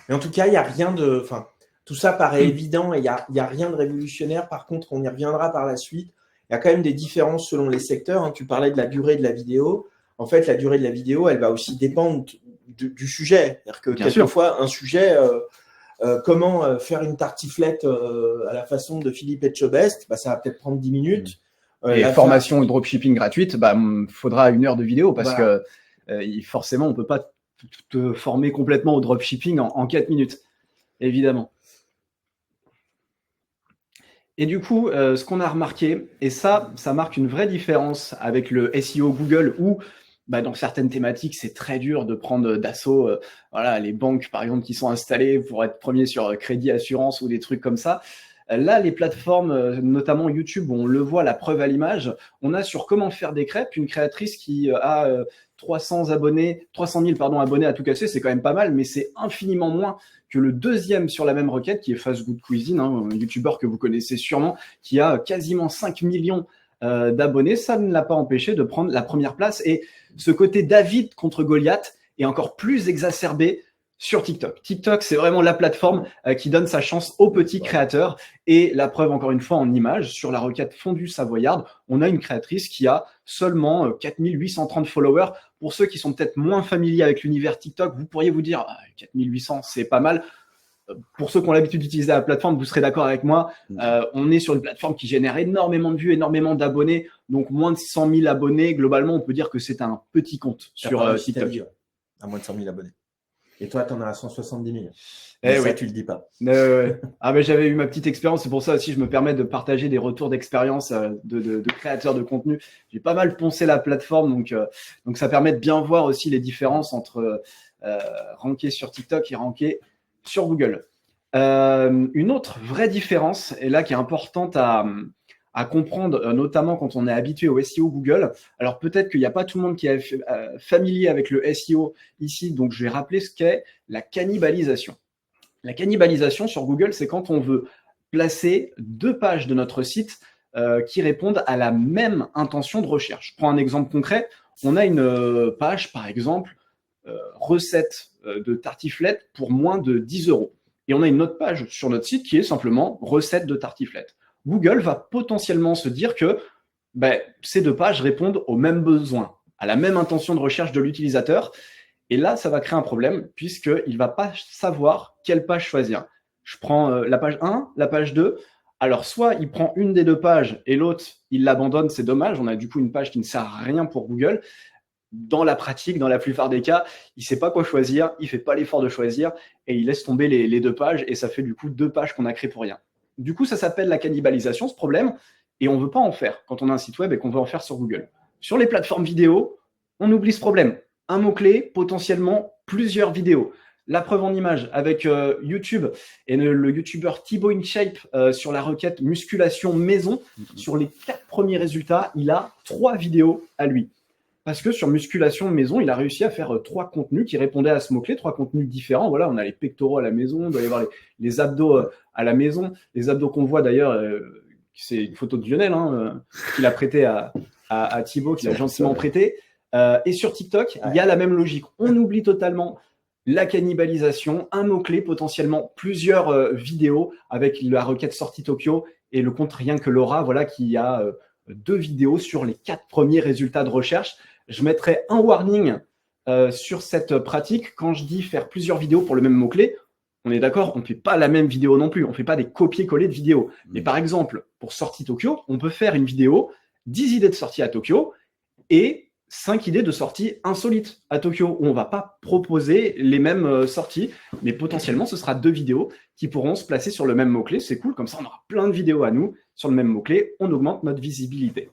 Mais en tout cas, il n'y a rien de… Enfin, tout ça paraît évident et il n'y a rien de révolutionnaire. Par contre, on y reviendra par la suite. Il y a quand même des différences selon les secteurs. Hein. Tu parlais de la durée de la vidéo. En fait, la durée de la vidéo, elle va aussi dépendre du sujet. C'est-à-dire que quelquefois, un sujet… comment faire une tartiflette à la façon de Philippe Etchebest, ça va peut-être prendre 10 minutes. Et formation dropshipping gratuite, faudra 1 heure de vidéo parce que forcément, on ne peut pas te former complètement au dropshipping en 4 minutes, évidemment. Et du coup, ce qu'on a remarqué, et ça marque une vraie différence avec le SEO Google où dans certaines thématiques, c'est très dur de prendre d'assaut les banques, par exemple, qui sont installées pour être premier sur crédit, assurance ou des trucs comme ça. Là, les plateformes, notamment YouTube, où on le voit, la preuve à l'image, on a sur comment faire des crêpes, une créatrice qui a 300 000 abonnés à tout casser, c'est quand même pas mal, mais c'est infiniment moins que le deuxième sur la même requête, qui est Fast Good Cuisine, un YouTuber que vous connaissez sûrement, qui a quasiment 5 millions d'abonnés. Ça ne l'a pas empêché de prendre la première place. Et ce côté David contre Goliath est encore plus exacerbé sur TikTok. TikTok, c'est vraiment la plateforme qui donne sa chance aux petits créateurs. Et la preuve, encore une fois, en image, sur la requête fondue savoyarde, on a une créatrice qui a seulement 4830 followers. Pour ceux qui sont peut-être moins familiers avec l'univers TikTok, vous pourriez vous dire 4800, c'est pas mal. Pour ceux qui ont l'habitude d'utiliser la plateforme, vous serez d'accord avec moi. On est sur une plateforme qui génère énormément de vues, énormément d'abonnés. Donc, moins de 100 000 abonnés. Globalement, on peut dire que c'est un petit compte sur TikTok. À moins de 100 000 abonnés. Et toi, tu en as à 170 000. Ça, tu le dis pas. Mais j'avais eu ma petite expérience. C'est pour ça aussi je me permets de partager des retours d'expérience de créateurs de contenu. J'ai pas mal poncé la plateforme. Donc, ça permet de bien voir aussi les différences entre ranker sur TikTok et ranker sur Google. Une autre vraie différence, et là qui est importante à comprendre, notamment quand on est habitué au SEO Google. Alors peut-être qu'il n'y a pas tout le monde qui est familier avec le SEO ici, donc je vais rappeler ce qu'est la cannibalisation. La cannibalisation sur Google, c'est quand on veut placer 2 pages de notre site qui répondent à la même intention de recherche. Je prends un exemple concret. On a une page, par exemple, recette de tartiflette pour moins de 10 euros. Et on a une autre page sur notre site qui est simplement recette de tartiflette. Google va potentiellement se dire que ces deux pages répondent aux mêmes besoins, à la même intention de recherche de l'utilisateur. Et là, ça va créer un problème puisqu'il ne va pas savoir quelle page choisir. Je prends la page 1, la page 2. Alors, soit il prend une des deux pages et l'autre, il l'abandonne, c'est dommage. On a du coup une page qui ne sert à rien pour Google. Dans la pratique, dans la plupart des cas, il ne sait pas quoi choisir, il ne fait pas l'effort de choisir et il laisse tomber les deux pages et ça fait du coup deux pages qu'on a créées pour rien. Du coup, ça s'appelle la cannibalisation, ce problème, et on ne veut pas en faire quand on a un site web et qu'on veut en faire sur Google. Sur les plateformes vidéo, on oublie ce problème. Un mot-clé, potentiellement plusieurs vidéos. La preuve en image avec YouTube et le YouTuber Thibaut InShape sur la requête musculation maison. Sur les 4 premiers résultats, il a 3 vidéos à lui. Parce que sur musculation maison, il a réussi à faire 3 contenus qui répondaient à ce mot-clé, 3 contenus différents. Voilà, on a les pectoraux à la maison, on doit y avoir les abdos à la maison. Les abdos qu'on voit d'ailleurs, c'est une photo de Lionel qu'il a prêté à Thibaut, qu'il a gentiment prêté. Et sur TikTok, il y a la même logique. On oublie totalement la cannibalisation, un mot-clé, potentiellement plusieurs vidéos avec la requête sortie Tokyo et le compte Rien que Laura, voilà, qui a 2 vidéos sur les 4 premiers résultats de recherche. Je mettrai un warning sur cette pratique. Quand je dis faire plusieurs vidéos pour le même mot-clé, on est d'accord, on ne fait pas la même vidéo non plus. On ne fait pas des copier-coller de vidéos. Mais par exemple, pour sortie Tokyo, on peut faire une vidéo, 10 idées de sortie à Tokyo et 5 idées de sortie insolites à Tokyo, où on ne va pas proposer les mêmes sorties, mais potentiellement, ce sera 2 vidéos qui pourront se placer sur le même mot-clé. C'est cool, comme ça, on aura plein de vidéos à nous sur le même mot-clé. On augmente notre visibilité.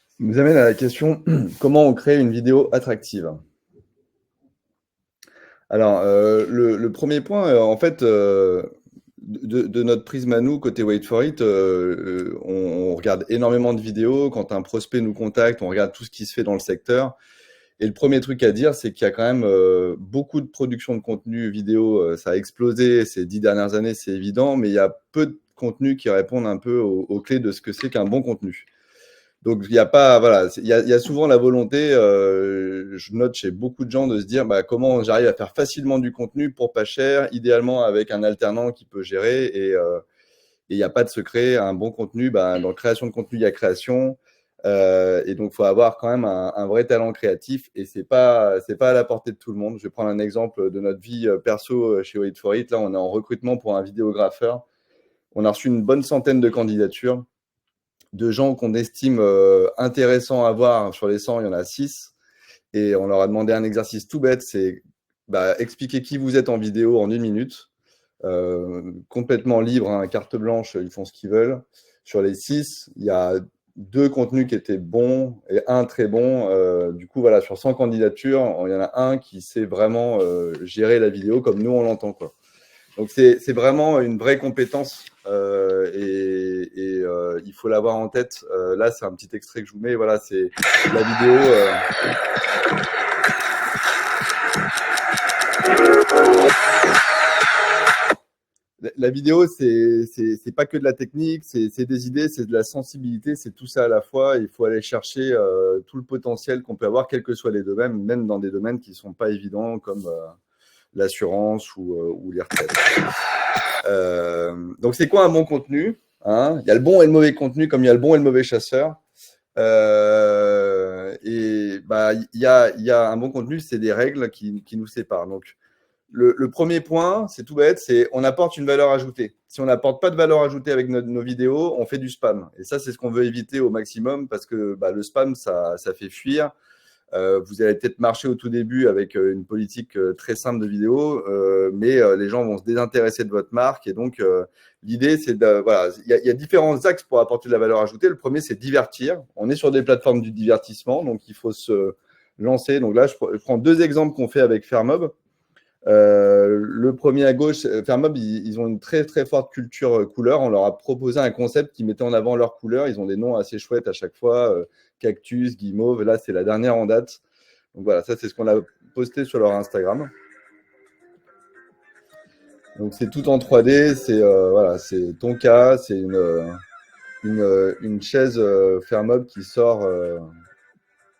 Ça nous amène à la question, comment on crée une vidéo attractive? Alors, le premier point, en fait, de notre prisme à nous, côté Wait for It, on regarde énormément de vidéos. Quand un prospect nous contacte, on regarde tout ce qui se fait dans le secteur. Et le premier truc à dire, c'est qu'il y a quand même beaucoup de production de contenu vidéo. Ça a explosé ces 10 dernières années, c'est évident, mais il y a peu de contenus qui répondent un peu aux clés de ce que c'est qu'un bon contenu. Donc, il y a pas, voilà, il y a souvent la volonté, je note chez beaucoup de gens de se dire comment j'arrive à faire facilement du contenu pour pas cher, idéalement avec un alternant qui peut gérer et il n'y a pas de secret. Un bon contenu, dans création de contenu, il y a création. Et donc, il faut avoir quand même un vrai talent créatif et c'est pas à la portée de tout le monde. Je vais prendre un exemple de notre vie perso chez Wait for It. Là, on est en recrutement pour un vidéographeur. On a reçu une bonne centaine de candidatures de gens qu'on estime intéressants à voir. Sur les 100, il y en a 6. Et on leur a demandé un exercice tout bête, c'est expliquer qui vous êtes en vidéo en 1 minute. Complètement libre, carte blanche, ils font ce qu'ils veulent. Sur les 6, il y a 2 contenus qui étaient bons et 1 très bon. Du coup, voilà, sur 100 candidatures, il y en a 1 qui sait vraiment gérer la vidéo comme nous, on l'entend, quoi. Donc, c'est vraiment une vraie compétence et il faut l'avoir en tête. Là, c'est un petit extrait que je vous mets. Voilà, c'est la vidéo. La vidéo, c'est pas que de la technique, c'est des idées, c'est de la sensibilité, c'est tout ça à la fois. Il faut aller chercher tout le potentiel qu'on peut avoir, quels que soient les domaines, même dans des domaines qui ne sont pas évidents comme l'assurance ou les retraites. Donc, c'est quoi un bon contenu, hein? Il y a le bon et le mauvais contenu, comme il y a le bon et le mauvais chasseur. Il y a un bon contenu, c'est des règles qui nous séparent. Donc, le premier point, c'est tout bête, c'est on apporte une valeur ajoutée. Si on n'apporte pas de valeur ajoutée avec nos vidéos, on fait du spam. Et ça, c'est ce qu'on veut éviter au maximum parce que le spam, ça fait fuir. Vous allez peut-être marcher au tout début avec une politique très simple de vidéo, mais les gens vont se désintéresser de votre marque. Et donc, l'idée, c'est voilà, il y a différents axes pour apporter de la valeur ajoutée. Le premier, c'est divertir. On est sur des plateformes du divertissement, donc il faut se lancer. Donc là, je prends 2 exemples qu'on fait avec Fairmob. Le premier à gauche, Fairmob, ils ont une très très forte culture couleur. On leur a proposé un concept qui mettait en avant leurs couleurs. Ils ont des noms assez chouettes à chaque fois, Cactus, Guimauve. Là, c'est la dernière en date. Donc voilà, ça c'est ce qu'on a posté sur leur Instagram. Donc c'est tout en 3D. C'est voilà, c'est Tonka, c'est une une chaise Fermob qui sort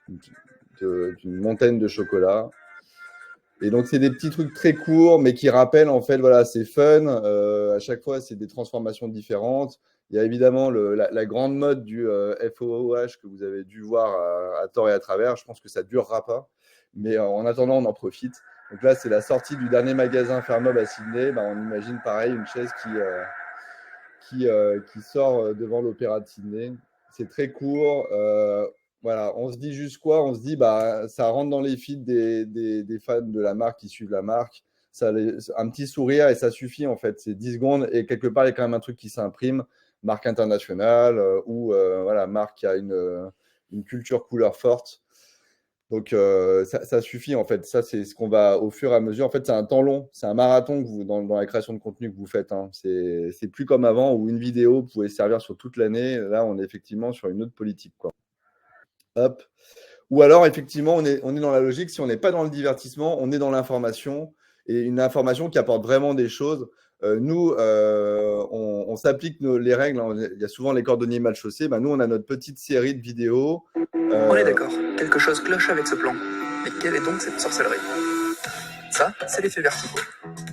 d'une montagne de chocolat. Et donc, c'est des petits trucs très courts, mais qui rappellent, en fait, voilà, c'est fun. À chaque fois, c'est des transformations différentes. Il y a évidemment la grande mode du FOOH que vous avez dû voir à tort et à travers. Je pense que ça ne durera pas. Mais en attendant, on en profite. Donc là, c'est la sortie du dernier magasin Fermob à Sydney. Ben, on imagine pareil, une chaise qui sort devant l'Opéra de Sydney. C'est très court. Voilà, on se dit juste quoi? On se dit, bah, ça rentre dans les feeds des fans de la marque qui suivent la marque. Un petit sourire et ça suffit en fait. C'est 10 secondes et quelque part, il y a quand même un truc qui s'imprime. Marque internationale ou voilà, marque qui a une culture couleur forte. Donc, ça suffit en fait. Ça, c'est ce qu'on va au fur et à mesure. En fait, c'est un temps long. C'est un marathon que dans la création de contenu que vous faites. Hein. C'est plus comme avant où une vidéo pouvait servir sur toute l'année. Là, on est effectivement sur une autre politique, quoi. Hop. Ou alors, effectivement, on est dans la logique. Si on n'est pas dans le divertissement, on est dans l'information et une information qui apporte vraiment des choses. Nous, on s'applique les règles. Hein. Il y a souvent les cordonniers mal chaussés. Ben, nous, on a notre petite série de vidéos. On est d'accord, quelque chose cloche avec ce plan. Mais quelle est donc cette sorcellerie? Ça, c'est l'effet vertigo,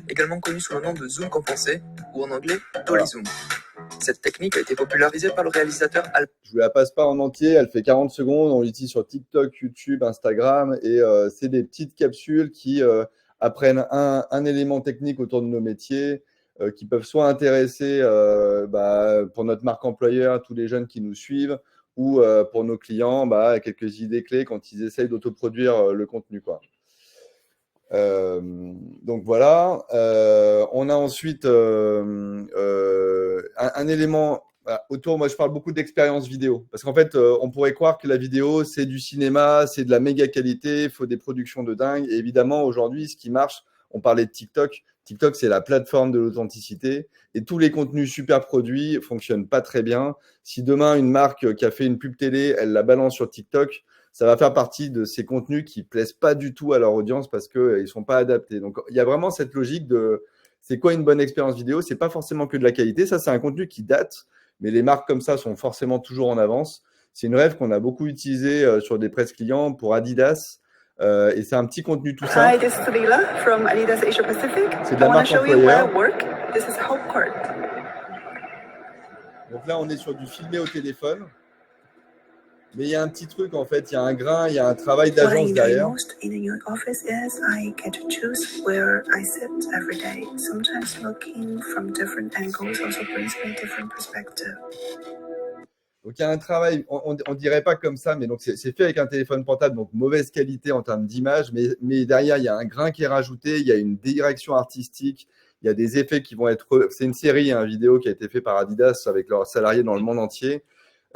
également connu sous le nom de zoom compensé, ou en anglais, dolly zoom. Cette technique a été popularisée par le réalisateur Al. Je ne vous la passe pas en entier, elle fait 40 secondes, on l'utilise sur TikTok, YouTube, Instagram, et c'est des petites capsules qui apprennent un élément technique autour de nos métiers, qui peuvent soit intéresser pour notre marque employeur, tous les jeunes qui nous suivent, ou pour nos clients, quelques idées clés quand ils essayent d'autoproduire le contenu, quoi. Donc voilà, on a ensuite un élément autour. Moi, je parle beaucoup d'expérience vidéo parce qu'en fait, on pourrait croire que la vidéo, c'est du cinéma, c'est de la méga qualité, il faut des productions de dingue. Et évidemment, aujourd'hui, ce qui marche, on parlait de TikTok. TikTok, c'est la plateforme de l'authenticité et tous les contenus super produits fonctionnent pas très bien. Si demain, une marque qui a fait une pub télé, elle la balance sur TikTok, ça va faire partie de ces contenus qui plaisent pas du tout à leur audience parce qu'ils ne sont pas adaptés. Donc, il y a vraiment cette logique de c'est quoi une bonne expérience vidéo? C'est pas forcément que de la qualité. Ça, c'est un contenu qui date, mais les marques comme ça sont forcément toujours en avance. C'est une rêve qu'on a beaucoup utilisée sur des presse clients pour Adidas. Et c'est un petit contenu tout simple. Hi, this is Leila from Adidas Asia Pacific. C'est de I la want marque to show you where I employeur. work. This is Hope Court. Donc là, on est sur du filmé au téléphone. Mais il y a un petit truc, en fait, il y a un grain, il y a un travail What I d'agence enjoy derrière. most in a new office is I get to choose where I sit every day. Sometimes looking from different angles also brings me a different perspective. Donc il y a un travail, on dirait pas comme ça, mais donc c'est fait avec un téléphone portable, donc mauvaise qualité en termes d'image, mais derrière il y a un grain qui est rajouté, il y a une direction artistique, il y a des effets qui vont être. C'est une série, une vidéo qui a été faite par Adidas avec leurs salariés dans le monde entier.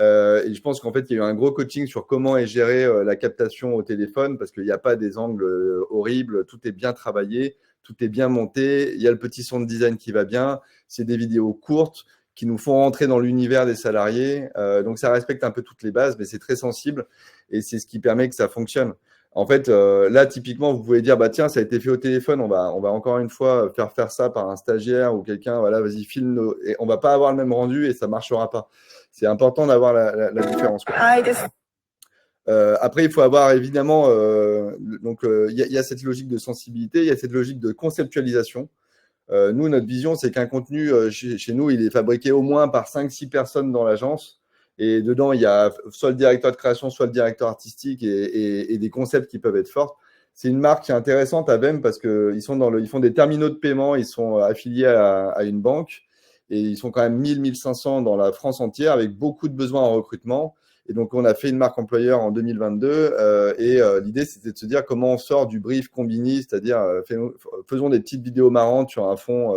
Et je pense qu'en fait, il y a eu un gros coaching sur comment est gérée la captation au téléphone parce qu'il n'y a pas des angles horribles, tout est bien travaillé, tout est bien monté, il y a le petit sound design qui va bien, c'est des vidéos courtes qui nous font rentrer dans l'univers des salariés. Donc, ça respecte un peu toutes les bases, mais c'est très sensible et c'est ce qui permet que ça fonctionne. En fait, là, typiquement, vous pouvez dire, bah tiens, ça a été fait au téléphone, on va encore une fois faire ça par un stagiaire ou quelqu'un, voilà, vas-y, filme, et on va pas avoir le même rendu et ça marchera pas. C'est important d'avoir la différence, quoi. Après, il faut avoir évidemment, il y a cette logique de sensibilité, il y a cette logique de conceptualisation. Nous, notre vision, c'est qu'un contenu, chez nous, il est fabriqué au moins par 5-6 personnes dans l'agence. Et dedans, il y a soit le directeur de création, soit le directeur artistique et des concepts qui peuvent être forts. C'est une marque qui est intéressante à VEM parce qu'ils ils font des terminaux de paiement, ils sont affiliés à une banque et ils sont quand même 1000-1500 dans la France entière avec beaucoup de besoins en recrutement. Et donc, on a fait une marque employeur en 2022 l'idée, c'était de se dire comment on sort du brief combini, c'est-à-dire faisons des petites vidéos marrantes sur un fond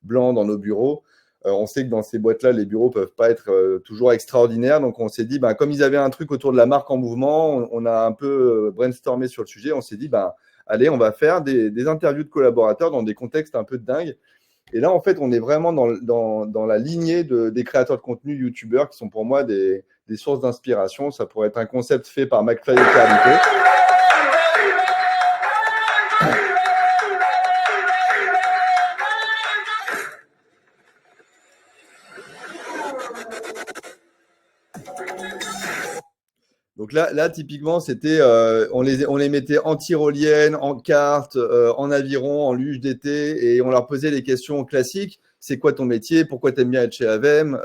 blanc dans nos bureaux. On sait que dans ces boîtes-là, les bureaux peuvent pas être toujours extraordinaires. Donc, on s'est dit, comme ils avaient un truc autour de la marque en mouvement, on a un peu brainstormé sur le sujet. On s'est dit, allez, on va faire des interviews de collaborateurs dans des contextes un peu dingues. Et là, en fait, on est vraiment dans la lignée des créateurs de contenu youtubeurs qui sont pour moi des sources d'inspiration. Ça pourrait être un concept fait par McFly et Carlito. Donc là typiquement, c'était, on les mettait en tyrolienne, en kart, en aviron, en luge d'été, et on leur posait les questions classiques. C'est quoi ton métier? Pourquoi t'aimes bien être chez Avem?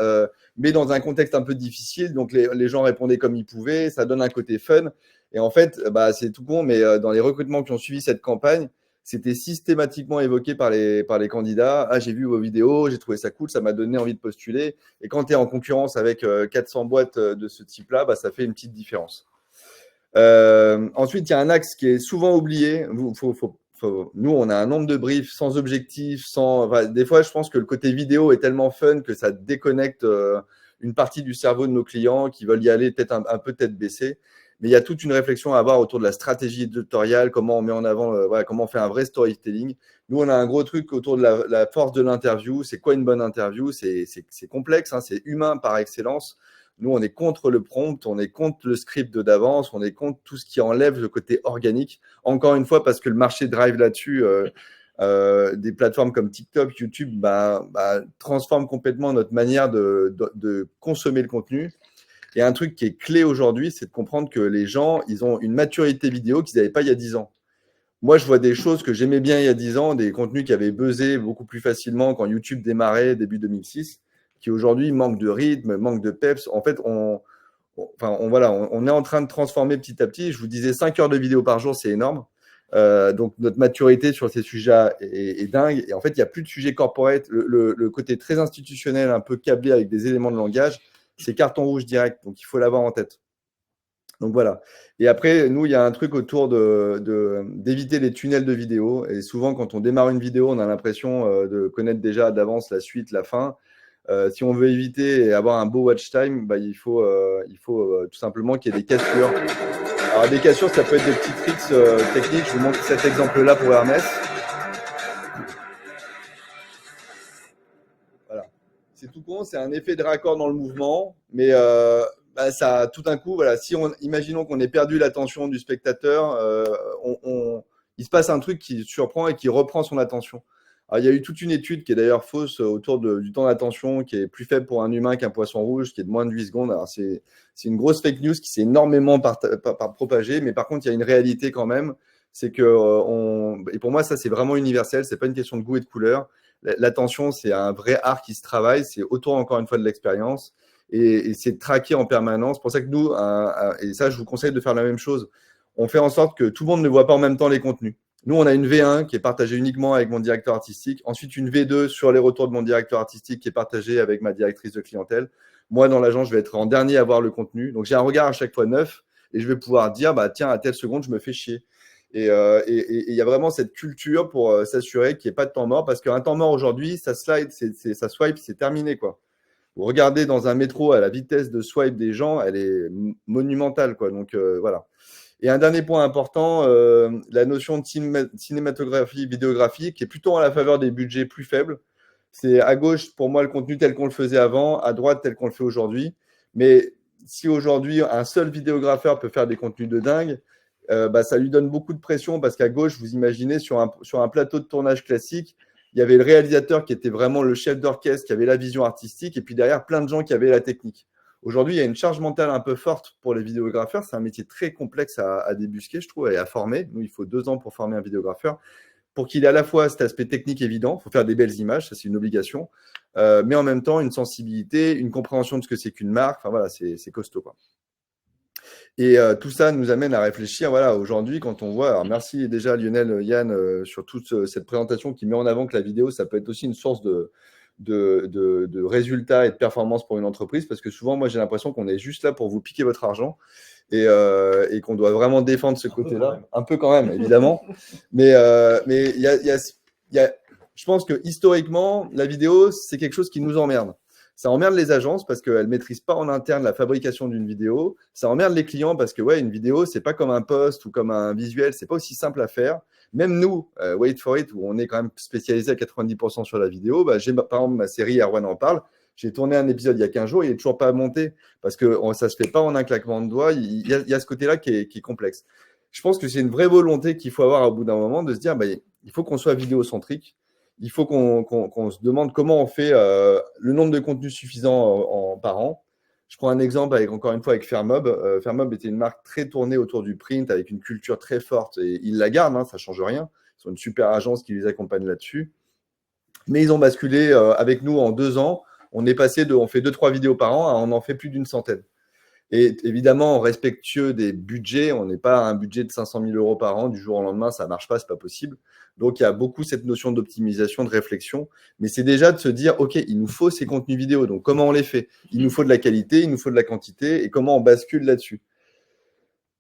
Mais dans un contexte un peu difficile. Donc les gens répondaient comme ils pouvaient. Ça donne un côté fun. Et en fait, bah, c'est tout con, mais dans les recrutements qui ont suivi cette campagne, c'était systématiquement évoqué par les candidats. Ah, j'ai vu vos vidéos, j'ai trouvé ça cool, ça m'a donné envie de postuler. Et quand tu es en concurrence avec 400 boîtes de ce type-là, bah, ça fait une petite différence. Ensuite, il y a un axe qui est souvent oublié. Nous, on a un nombre de briefs sans objectif, enfin, des fois, je pense que le côté vidéo est tellement fun que ça déconnecte une partie du cerveau de nos clients qui veulent y aller peut-être un peu tête baissée. Mais il y a toute une réflexion à avoir autour de la stratégie éditoriale, comment on met en avant, voilà, comment on fait un vrai storytelling. Nous, on a un gros truc autour de la force de l'interview. C'est quoi une bonne interview? C'est complexe, hein, c'est humain par excellence. Nous, on est contre le prompt, on est contre le script d'avance, on est contre tout ce qui enlève le côté organique. Encore une fois, parce que le marché drive là-dessus, des plateformes comme TikTok, YouTube, transforment complètement notre manière de consommer le contenu. Et un truc qui est clé aujourd'hui, c'est de comprendre que les gens, ils ont une maturité vidéo qu'ils n'avaient pas il y a 10 ans. Moi, je vois des choses que j'aimais bien il y a 10 ans, des contenus qui avaient buzzé beaucoup plus facilement quand YouTube démarrait début 2006, qui aujourd'hui manquent de rythme, manquent de peps. En fait, on est en train de transformer petit à petit. Je vous disais 5 heures de vidéo par jour, c'est énorme. Donc, notre maturité sur ces sujets est dingue. Et en fait, il n'y a plus de sujet corporate. Le côté très institutionnel, un peu câblé avec des éléments de langage, c'est carton rouge direct. Donc, il faut l'avoir en tête. Donc, voilà. Et après, nous, il y a un truc autour d'éviter les tunnels de vidéo. Et souvent, quand on démarre une vidéo, on a l'impression de connaître déjà d'avance la suite, la fin. Si on veut éviter et avoir un beau watch time, il faut tout simplement qu'il y ait des cassures. Alors, des cassures, ça peut être des petits tricks techniques. Je vous montre cet exemple-là pour Hermès. Voilà. C'est tout con, c'est un effet de raccord dans le mouvement, mais ça, tout d'un coup, voilà, imaginons qu'on ait perdu l'attention du spectateur, il se passe un truc qui surprend et qui reprend son attention. Alors, il y a eu toute une étude qui est d'ailleurs fausse autour du temps d'attention, qui est plus faible pour un humain qu'un poisson rouge, qui est de moins de 8 secondes. Alors, c'est une grosse fake news qui s'est énormément propagée, mais par contre, il y a une réalité quand même. C'est que, et pour moi, ça, c'est vraiment universel. C'est pas une question de goût et de couleur. L'attention, c'est un vrai art qui se travaille. C'est autour, encore une fois, de l'expérience. Et c'est traqué en permanence. C'est pour ça que nous, et ça, je vous conseille de faire la même chose. On fait en sorte que tout le monde ne voit pas en même temps les contenus. Nous, on a une V1 qui est partagée uniquement avec mon directeur artistique. Ensuite, une V2 sur les retours de mon directeur artistique qui est partagée avec ma directrice de clientèle. Moi, dans l'agence, je vais être en dernier à voir le contenu. Donc, j'ai un regard à chaque fois neuf et je vais pouvoir dire, tiens, à telle seconde, je me fais chier. Et il y a vraiment cette culture pour s'assurer qu'il n'y ait pas de temps mort, parce qu'un temps mort aujourd'hui, ça swipe, c'est terminé, quoi. Vous regardez dans un métro à la vitesse de swipe des gens, elle est monumentale, quoi. Donc, voilà. Et un dernier point important, la notion de cinématographie, vidéographie, qui est plutôt à la faveur des budgets plus faibles. C'est à gauche, pour moi, le contenu tel qu'on le faisait avant, à droite, tel qu'on le fait aujourd'hui. Mais si aujourd'hui, un seul vidéographeur peut faire des contenus de dingue, ça lui donne beaucoup de pression, parce qu'à gauche, vous imaginez, sur un plateau de tournage classique, il y avait le réalisateur qui était vraiment le chef d'orchestre, qui avait la vision artistique, et puis derrière, plein de gens qui avaient la technique. Aujourd'hui, il y a une charge mentale un peu forte pour les vidéographeurs. C'est un métier très complexe à débusquer, je trouve, et à former. Nous, il faut 2 ans pour former un vidéographeur, pour qu'il ait à la fois cet aspect technique évident. Il faut faire des belles images, ça c'est une obligation, mais en même temps, une sensibilité, une compréhension de ce que c'est qu'une marque. Enfin voilà, c'est costaud, quoi. Et tout ça nous amène à réfléchir. Voilà, aujourd'hui, quand on voit, alors merci déjà Lionel, Yann, sur toute cette présentation qui met en avant que la vidéo, ça peut être aussi une source de résultats et de performance pour une entreprise, parce que souvent, moi, j'ai l'impression qu'on est juste là pour vous piquer votre argent et qu'on doit vraiment défendre ce côté-là. Un peu quand même, évidemment. Mais je pense que historiquement, la vidéo, c'est quelque chose qui nous emmerde. Ça emmerde les agences parce qu'elles ne maîtrisent pas en interne la fabrication d'une vidéo. Ça emmerde les clients parce que, une vidéo, c'est pas comme un post ou comme un visuel, c'est pas aussi simple à faire. Même nous, Wait for It, où on est quand même spécialisé à 90% sur la vidéo, j'ai par exemple ma série Erwan en parle. J'ai tourné un épisode il y a 15 jours, il n'est toujours pas monté parce que ça ne se fait pas en un claquement de doigts. Il y a ce côté-là qui est complexe. Je pense que c'est une vraie volonté qu'il faut avoir au bout d'un moment de se dire il faut qu'on soit vidéocentrique. Il faut qu'on se demande comment on fait le nombre de contenus suffisants par an. Je prends un exemple encore une fois avec Fairmob. Fairmob était une marque très tournée autour du print avec une culture très forte et ils la gardent, ça ne change rien. Ils sont une super agence qui les accompagne là-dessus. Mais ils ont basculé avec nous en 2 ans. On fait 2-3 vidéos par an, on en fait plus d'une centaine. Et évidemment, respectueux des budgets, on n'est pas à un budget de 500 000 € par an du jour au lendemain, ça ne marche pas, c'est pas possible. Donc, il y a beaucoup cette notion d'optimisation, de réflexion. Mais c'est déjà de se dire, OK, il nous faut ces contenus vidéo. Donc, comment on les fait? Il nous faut de la qualité, il nous faut de la quantité. Et comment on bascule là-dessus?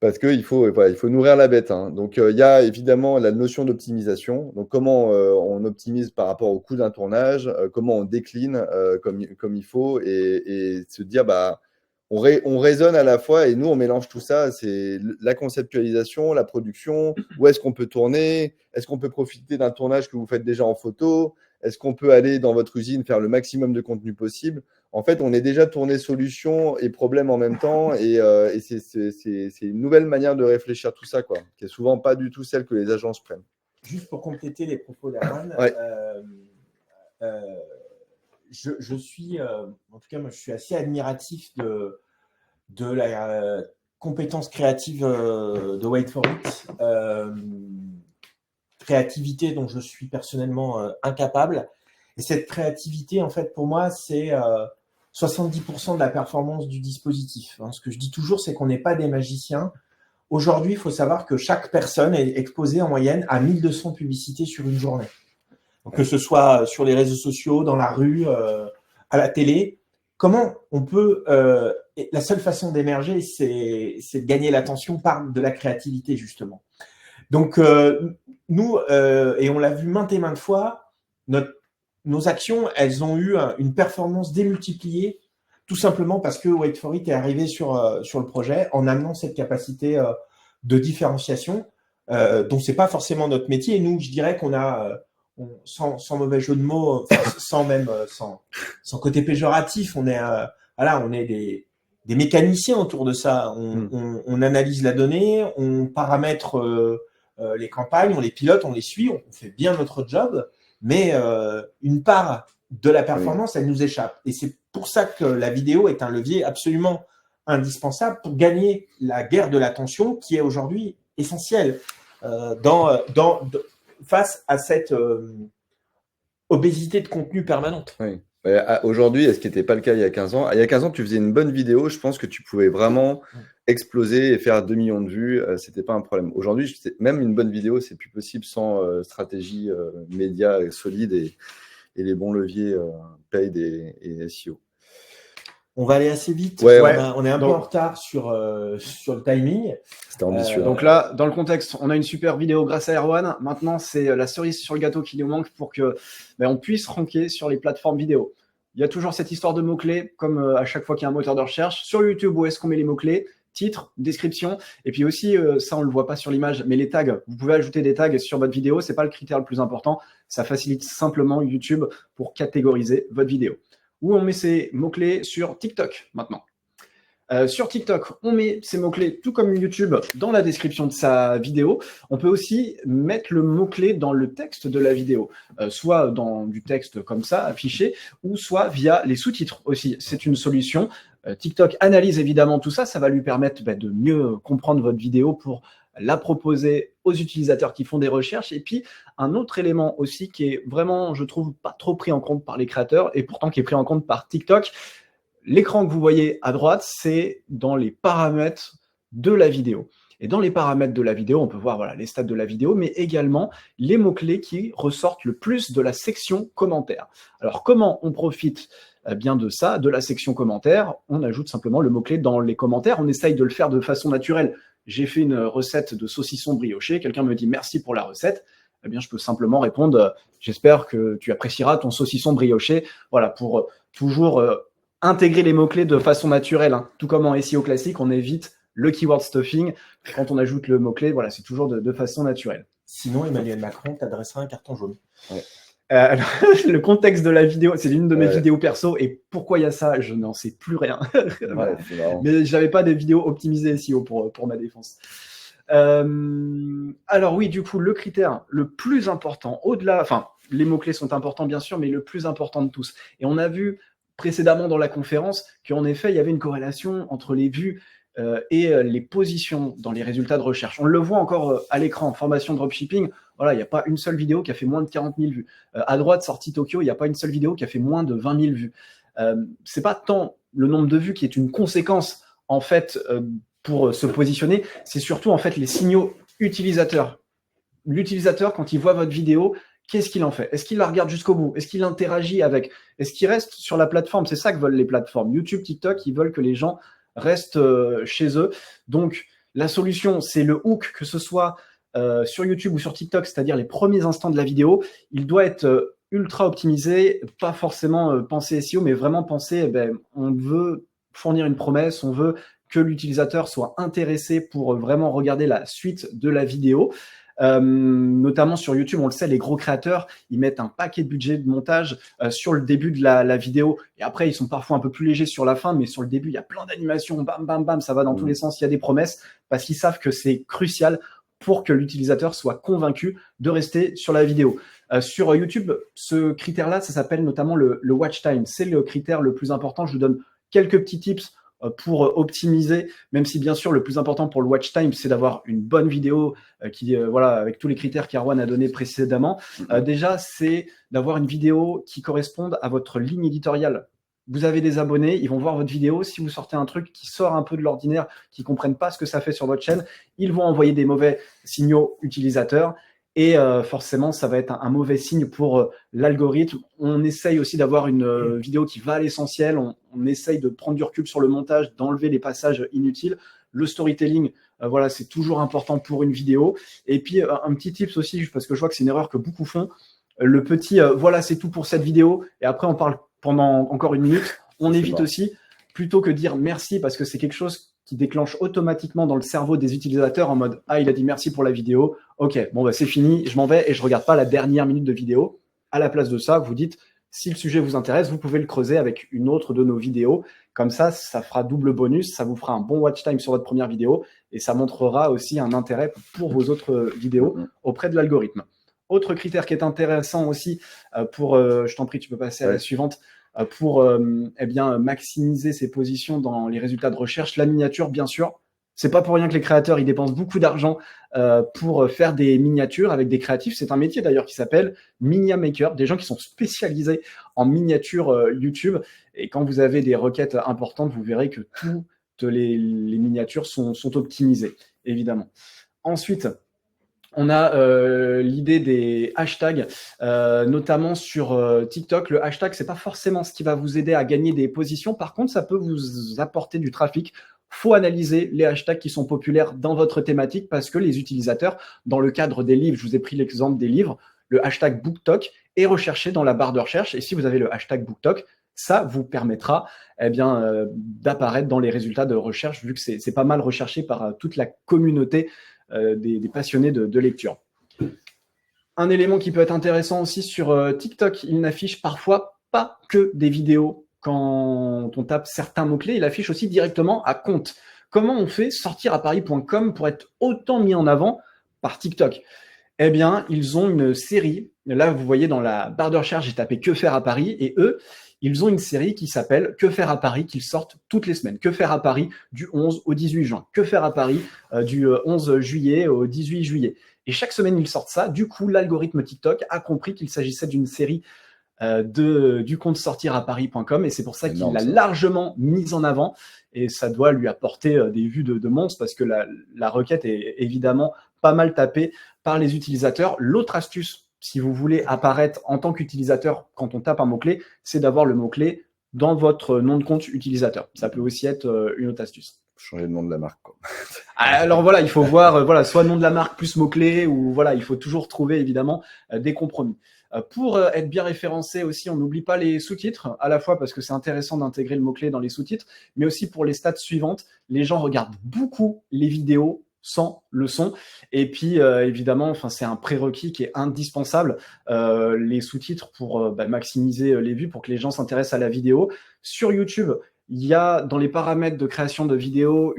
Parce qu'il faut nourrir la bête. Donc, il y a évidemment la notion d'optimisation. Donc, comment on optimise par rapport au coût d'un tournage, comment on décline comme il faut et se dire, on raisonne à la fois et nous, on mélange tout ça. C'est la conceptualisation, la production, où est-ce qu'on peut tourner, est-ce qu'on peut profiter d'un tournage que vous faites déjà en photo, est-ce qu'on peut aller dans votre usine faire le maximum de contenu possible. En fait, on est déjà tourné solution et problème en même temps et c'est une nouvelle manière de réfléchir tout ça, qui est souvent pas du tout celle que les agences prennent. Juste pour compléter les propos d'Erwan, Ouais. je suis, en tout cas, moi, je suis assez admiratif de la compétence créative de Wait for It, créativité dont je suis personnellement incapable. Et cette créativité, en fait, pour moi, c'est 70% de la performance du dispositif. Ce que je dis toujours, c'est qu'on n'est pas des magiciens. Aujourd'hui, il faut savoir que chaque personne est exposée en moyenne à 1200 publicités sur une journée. Donc, que ce soit sur les réseaux sociaux, dans la rue, à la télé. Comment on peut… la seule façon d'émerger, c'est de gagner l'attention par de la créativité, justement. Donc, nous, et on l'a vu maintes et maintes fois, nos actions, elles ont eu une performance démultipliée, tout simplement parce que Wait for It est arrivé sur le projet en amenant cette capacité de différenciation dont c'est pas forcément notre métier. Et nous, je dirais qu'on a… sans mauvais jeu de mots, sans côté péjoratif, on est des mécaniciens autour de ça. On analyse la donnée, on paramètre les campagnes, on les pilote, on les suit, on fait bien notre job, mais une part de la performance, elle nous échappe. Et c'est pour ça que la vidéo est un levier absolument indispensable pour gagner la guerre de l'attention qui est aujourd'hui essentielle face à cette obésité de contenu permanente. Oui. Aujourd'hui, ce qui n'était pas le cas il y a 15 ans. Il y a 15 ans, tu faisais une bonne vidéo, je pense que tu pouvais vraiment exploser et faire 2 millions de vues. C'était pas un problème. Aujourd'hui, même une bonne vidéo, c'est plus possible sans stratégie média solide et les bons leviers paid et SEO. On va aller assez vite. Ouais. On est un peu en retard sur le timing. C'était ambitieux. Donc là, dans le contexte, on a une super vidéo grâce à Erwan. Maintenant, c'est la cerise sur le gâteau qui nous manque pour que on puisse ranker sur les plateformes vidéo. Il y a toujours cette histoire de mots-clés, comme à chaque fois qu'il y a un moteur de recherche. Sur YouTube, où est-ce qu'on met les mots-clés? Titre, description, et puis aussi, ça on le voit pas sur l'image, mais les tags. Vous pouvez ajouter des tags sur votre vidéo, c'est pas le critère le plus important. Ça facilite simplement YouTube pour catégoriser votre vidéo. Où on met ces mots-clés sur TikTok maintenant. Sur TikTok, on met ces mots-clés, tout comme YouTube, dans la description de sa vidéo. On peut aussi mettre le mot-clé dans le texte de la vidéo, soit dans du texte comme ça, affiché, ou soit via les sous-titres aussi. C'est une solution. TikTok analyse évidemment tout ça. Ça va lui permettre de mieux comprendre votre vidéo pour la proposer aux utilisateurs qui font des recherches. Et puis, un autre élément aussi qui est vraiment, je trouve, pas trop pris en compte par les créateurs et pourtant qui est pris en compte par TikTok. L'écran que vous voyez à droite, c'est dans les paramètres de la vidéo. Et dans les paramètres de la vidéo, on peut voir les stats de la vidéo, mais également les mots-clés qui ressortent le plus de la section commentaires. Alors, comment on profite bien de ça, de la section commentaires? On ajoute simplement le mot-clé dans les commentaires. On essaye de le faire de façon naturelle. J'ai fait une recette de saucisson brioché. Quelqu'un me dit merci pour la recette. Eh bien, je peux simplement répondre j'espère que tu apprécieras ton saucisson brioché. Voilà, pour toujours intégrer les mots-clés de façon naturelle. Tout comme en SEO classique, on évite le keyword stuffing. Quand on ajoute le mot-clé, c'est toujours de façon naturelle. Sinon, Emmanuel Macron t'adressera un carton jaune. Ouais. Alors, le contexte de la vidéo, c'est l'une de mes vidéos perso. Et pourquoi il y a ça, je n'en sais plus rien. Ouais, mais je n'avais pas des vidéos optimisées SEO pour ma défense. Alors oui, du coup, le critère le plus important, au-delà, les mots-clés sont importants bien sûr, mais le plus important de tous. Et on a vu précédemment dans la conférence qu'en effet, il y avait une corrélation entre les vues et les positions dans les résultats de recherche. On le voit encore à l'écran, formation dropshipping, voilà, il n'y a pas une seule vidéo qui a fait moins de 40 000 vues. À droite, sortie Tokyo, il n'y a pas une seule vidéo qui a fait moins de 20 000 vues. C'est pas tant le nombre de vues qui est une conséquence, en fait, pour se positionner, c'est surtout, en fait, les signaux utilisateurs. L'utilisateur, quand il voit votre vidéo, qu'est-ce qu'il en fait? Est-ce qu'il la regarde jusqu'au bout? Est-ce qu'il interagit avec? Est-ce qu'il reste sur la plateforme? C'est ça que veulent les plateformes. YouTube, TikTok, ils veulent que les gens restent chez eux. Donc, la solution, c'est le hook, que ce soit sur YouTube ou sur TikTok, c'est-à-dire les premiers instants de la vidéo. Il doit être ultra optimisé, pas forcément penser SEO, mais vraiment penser, on veut fournir une promesse, on veut que l'utilisateur soit intéressé pour vraiment regarder la suite de la vidéo. Notamment sur YouTube, on le sait, les gros créateurs, ils mettent un paquet de budget de montage sur le début de la vidéo. Et après, ils sont parfois un peu plus légers sur la fin, mais sur le début, il y a plein d'animations, bam, bam, bam, ça va dans tous les sens, il y a des promesses, parce qu'ils savent que c'est crucial pour que l'utilisateur soit convaincu de rester sur la vidéo. Sur YouTube, ce critère-là, ça s'appelle notamment le watch time. C'est le critère le plus important. Je vous donne quelques petits tips pour optimiser, même si bien sûr le plus important pour le watch time, c'est d'avoir une bonne vidéo voilà, avec tous les critères qu'Erwan a donnés précédemment. Déjà, c'est d'avoir une vidéo qui corresponde à votre ligne éditoriale. Vous avez des abonnés, ils vont voir votre vidéo. Si vous sortez un truc qui sort un peu de l'ordinaire, qui ne comprennent pas ce que ça fait sur votre chaîne, ils vont envoyer des mauvais signaux utilisateurs. Et forcément, ça va être un mauvais signe pour l'algorithme. On essaye aussi d'avoir une vidéo qui va à l'essentiel. On essaye de prendre du recul sur le montage, d'enlever les passages inutiles. Le storytelling, voilà, c'est toujours important pour une vidéo. Et puis, un petit tips aussi, parce que je vois que c'est une erreur que beaucoup font. Le petit voilà, c'est tout pour cette vidéo. Et après, on parle pendant encore une minute. On évite aussi, plutôt que dire merci, parce que c'est quelque chose qui déclenche automatiquement dans le cerveau des utilisateurs en mode « Ah, il a dit merci pour la vidéo. Ok, bon, c'est fini, je m'en vais et je ne regarde pas la dernière minute de vidéo. » À la place de ça, vous dites « Si le sujet vous intéresse, vous pouvez le creuser avec une autre de nos vidéos. » Comme ça, ça fera double bonus, ça vous fera un bon watch time sur votre première vidéo et ça montrera aussi un intérêt pour vos autres vidéos auprès de l'algorithme. Autre critère qui est intéressant aussi je t'en prie, tu peux passer à la suivante, pour maximiser ses positions dans les résultats de recherche, la miniature, bien sûr. C'est pas pour rien que les créateurs ils dépensent beaucoup d'argent pour faire des miniatures avec des créatifs. C'est un métier d'ailleurs qui s'appelle Minia Maker, des gens qui sont spécialisés en miniature YouTube. Et quand vous avez des requêtes importantes, vous verrez que toutes les miniatures sont optimisées, évidemment. Ensuite, on a l'idée des hashtags, notamment sur TikTok. Le hashtag, c'est pas forcément ce qui va vous aider à gagner des positions. Par contre, ça peut vous apporter du trafic. Faut analyser les hashtags qui sont populaires dans votre thématique parce que les utilisateurs, dans le cadre des livres, je vous ai pris l'exemple des livres, le hashtag BookTok est recherché dans la barre de recherche. Et si vous avez le hashtag BookTok, ça vous permettra d'apparaître dans les résultats de recherche vu que c'est pas mal recherché par toute la communauté des passionnés de lecture. Un élément qui peut être intéressant aussi sur TikTok, il n'affiche parfois pas que des vidéos. Quand on tape certains mots-clés, il affiche aussi directement à compte. Comment on fait sortiraparis.com pour être autant mis en avant par TikTok? Eh bien, ils ont une série. Là, vous voyez dans la barre de recherche, j'ai tapé « Que faire à Paris » et eux, ils ont une série qui s'appelle « Que faire à Paris » qu'ils sortent toutes les semaines. Que faire à Paris du 11 au 18 juin. Que faire à Paris du 11 juillet au 18 juillet. Et chaque semaine, ils sortent ça. Du coup, l'algorithme TikTok a compris qu'il s'agissait d'une série du compte sortiraparis.com et c'est pour ça qu'il l'a largement mise en avant et ça doit lui apporter des vues de monstre parce que la requête est évidemment pas mal tapée par les utilisateurs. L'autre astuce, si vous voulez apparaître en tant qu'utilisateur quand on tape un mot-clé, c'est d'avoir le mot-clé dans votre nom de compte utilisateur. Ça peut aussi être une autre astuce. Changer le nom de la marque, quoi. Alors voilà, il faut voir soit nom de la marque plus mot-clé ou voilà, il faut toujours trouver évidemment des compromis. Pour être bien référencé aussi, on n'oublie pas les sous-titres, à la fois parce que c'est intéressant d'intégrer le mot-clé dans les sous-titres, mais aussi pour les stats suivantes. Les gens regardent beaucoup les vidéos sans le son. Et puis, évidemment, c'est un prérequis qui est indispensable, les sous-titres pour maximiser les vues, pour que les gens s'intéressent à la vidéo. Sur YouTube, Il y a dans les paramètres de création de vidéos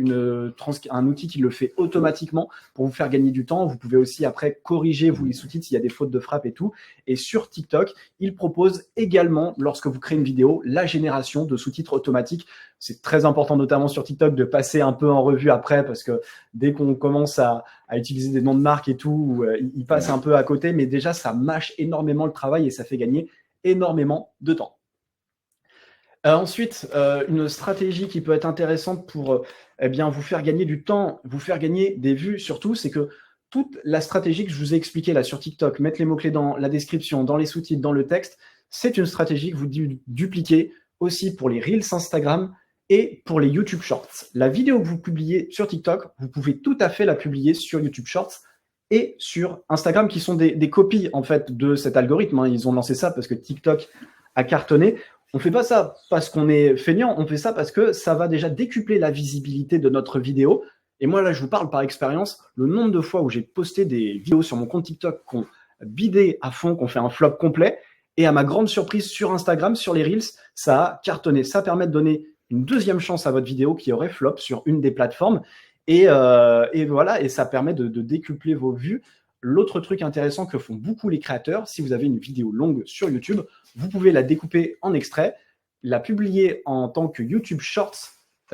un outil qui le fait automatiquement pour vous faire gagner du temps. Vous pouvez aussi après corriger vous les sous-titres s'il y a des fautes de frappe et tout. Et sur TikTok, il propose également, lorsque vous créez une vidéo, la génération de sous-titres automatiques. C'est très important, notamment sur TikTok, de passer un peu en revue après, parce que dès qu'on commence à utiliser des noms de marques et tout, il passe un peu à côté. Mais déjà, ça mâche énormément le travail et ça fait gagner énormément de temps. Ensuite, une stratégie qui peut être intéressante pour vous faire gagner du temps, vous faire gagner des vues surtout, c'est que toute la stratégie que je vous ai expliquée là sur TikTok, mettre les mots-clés dans la description, dans les sous-titres, dans le texte, c'est une stratégie que vous dupliquez aussi pour les Reels Instagram et pour les YouTube Shorts. La vidéo que vous publiez sur TikTok, vous pouvez tout à fait la publier sur YouTube Shorts et sur Instagram, qui sont des copies en fait de cet algorithme, hein. Ils ont lancé ça parce que TikTok a cartonné. On ne fait pas ça parce qu'on est feignant, on fait ça parce que ça va déjà décupler la visibilité de notre vidéo. Et moi, là, je vous parle par expérience, le nombre de fois où j'ai posté des vidéos sur mon compte TikTok qu'on bidé à fond, qu'on fait un flop complet. Et à ma grande surprise, sur Instagram, sur les Reels, ça a cartonné. Ça permet de donner une deuxième chance à votre vidéo qui aurait flop sur une des plateformes. Et voilà, et ça permet de décupler vos vues. L'autre truc intéressant que font beaucoup les créateurs, si vous avez une vidéo longue sur YouTube, vous pouvez la découper en extraits, la publier en tant que YouTube Shorts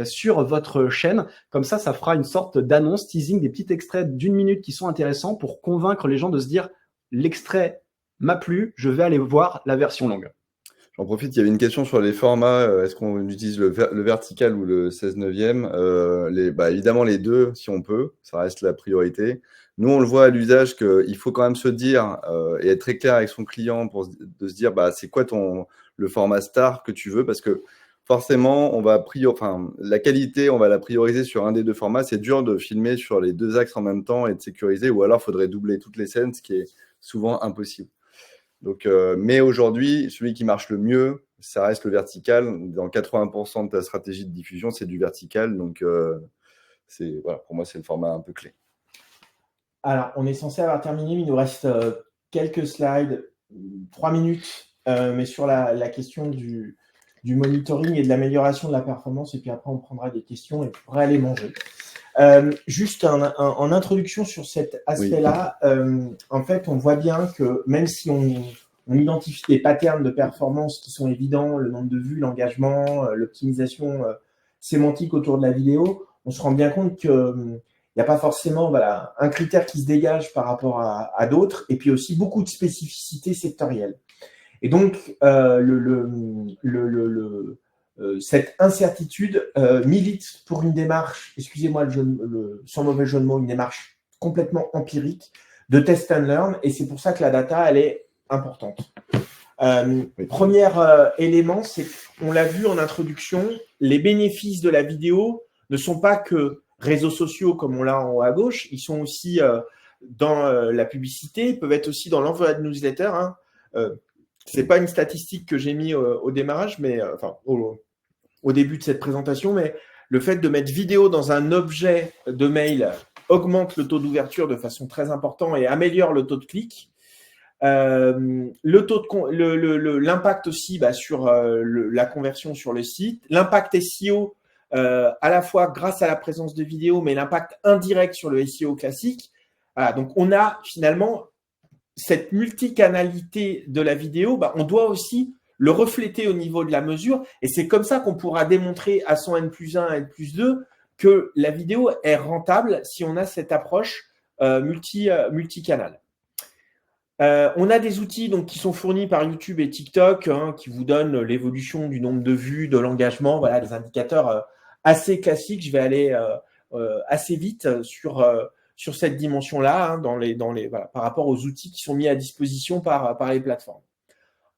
sur votre chaîne. Comme ça, ça fera une sorte d'annonce, teasing, des petits extraits d'1 minute qui sont intéressants pour convaincre les gens de se dire « l'extrait m'a plu, je vais aller voir la version longue ». J'en profite, il y avait une question sur les formats. Est-ce qu'on utilise le vertical ou le 16/9? Évidemment, les deux, si on peut. Ça reste la priorité. Nous, on le voit à l'usage qu'il faut quand même se dire et être très clair avec son client de se dire c'est quoi le format star que tu veux, parce que forcément, la qualité, on va la prioriser sur un des deux formats. C'est dur de filmer sur les deux axes en même temps et de sécuriser, ou alors il faudrait doubler toutes les scènes, ce qui est souvent impossible. Donc, mais aujourd'hui, celui qui marche le mieux, ça reste le vertical. Dans 80% de ta stratégie de diffusion, c'est du vertical. Donc, pour moi, c'est le format un peu clé. Alors, on est censé avoir terminé, mais il nous reste quelques slides, 3 minutes, mais sur la question du monitoring et de l'amélioration de la performance. Et puis après, on prendra des questions et on pourra aller manger. Juste en introduction sur cet aspect-là, en fait, on voit bien que même si on identifie des patterns de performance qui sont évidents, le nombre de vues, l'engagement, l'optimisation sémantique autour de la vidéo, on se rend bien compte qu'il n'y a pas forcément un critère qui se dégage par rapport à d'autres, et puis aussi beaucoup de spécificités sectorielles. Et donc, cette incertitude milite pour une démarche, excusez-moi sans mauvais jeu de mots, une démarche complètement empirique de test and learn, et c'est pour ça que la data, elle est importante. Premier élément, c'est qu'on l'a vu en introduction, les bénéfices de la vidéo ne sont pas que réseaux sociaux comme on l'a en haut à gauche, ils sont aussi dans la publicité, ils peuvent être aussi dans l'envoi de newsletter. C'est pas une statistique que j'ai mis au démarrage, mais au début de cette présentation, mais le fait de mettre vidéo dans un objet de mail augmente le taux d'ouverture de façon très importante et améliore le taux de clic. L'impact aussi sur la conversion sur le site, l'impact SEO à la fois grâce à la présence de vidéos, mais l'impact indirect sur le SEO classique. Voilà, donc on a finalement cette multicanalité de la vidéo, on doit aussi le refléter au niveau de la mesure, et c'est comme ça qu'on pourra démontrer à son N+1, N+2 que la vidéo est rentable si on a cette approche multicanal. On a des outils qui sont fournis par YouTube et TikTok qui vous donnent l'évolution du nombre de vues, de l'engagement, des indicateurs assez classiques. Je vais aller assez vite sur cette dimension-là par rapport aux outils qui sont mis à disposition par les plateformes.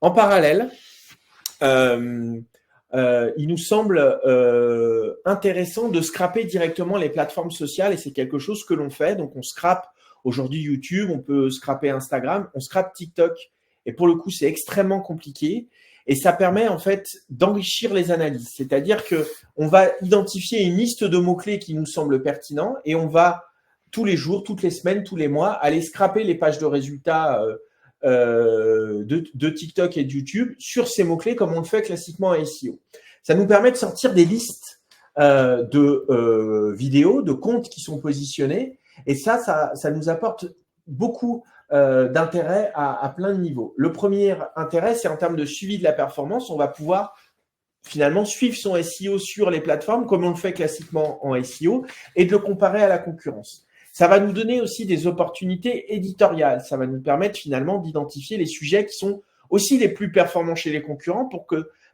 En parallèle, il nous semble intéressant de scraper directement les plateformes sociales, et c'est quelque chose que l'on fait. Donc, on scrape aujourd'hui YouTube, on peut scraper Instagram, on scrape TikTok. Et pour le coup, c'est extrêmement compliqué. Et ça permet en fait d'enrichir les analyses. C'est-à-dire qu'on va identifier une liste de mots-clés qui nous semblent pertinents, et on va tous les jours, toutes les semaines, tous les mois, aller scraper les pages de résultats de TikTok et de YouTube sur ces mots-clés comme on le fait classiquement en SEO. Ça nous permet de sortir des listes de vidéos, de comptes qui sont positionnés. Et ça nous apporte beaucoup d'intérêt à plein de niveaux. Le premier intérêt, c'est en termes de suivi de la performance. On va pouvoir finalement suivre son SEO sur les plateformes comme on le fait classiquement en SEO et de le comparer à la concurrence. Ça va nous donner aussi des opportunités éditoriales. Ça va nous permettre finalement d'identifier les sujets qui sont aussi les plus performants chez les concurrents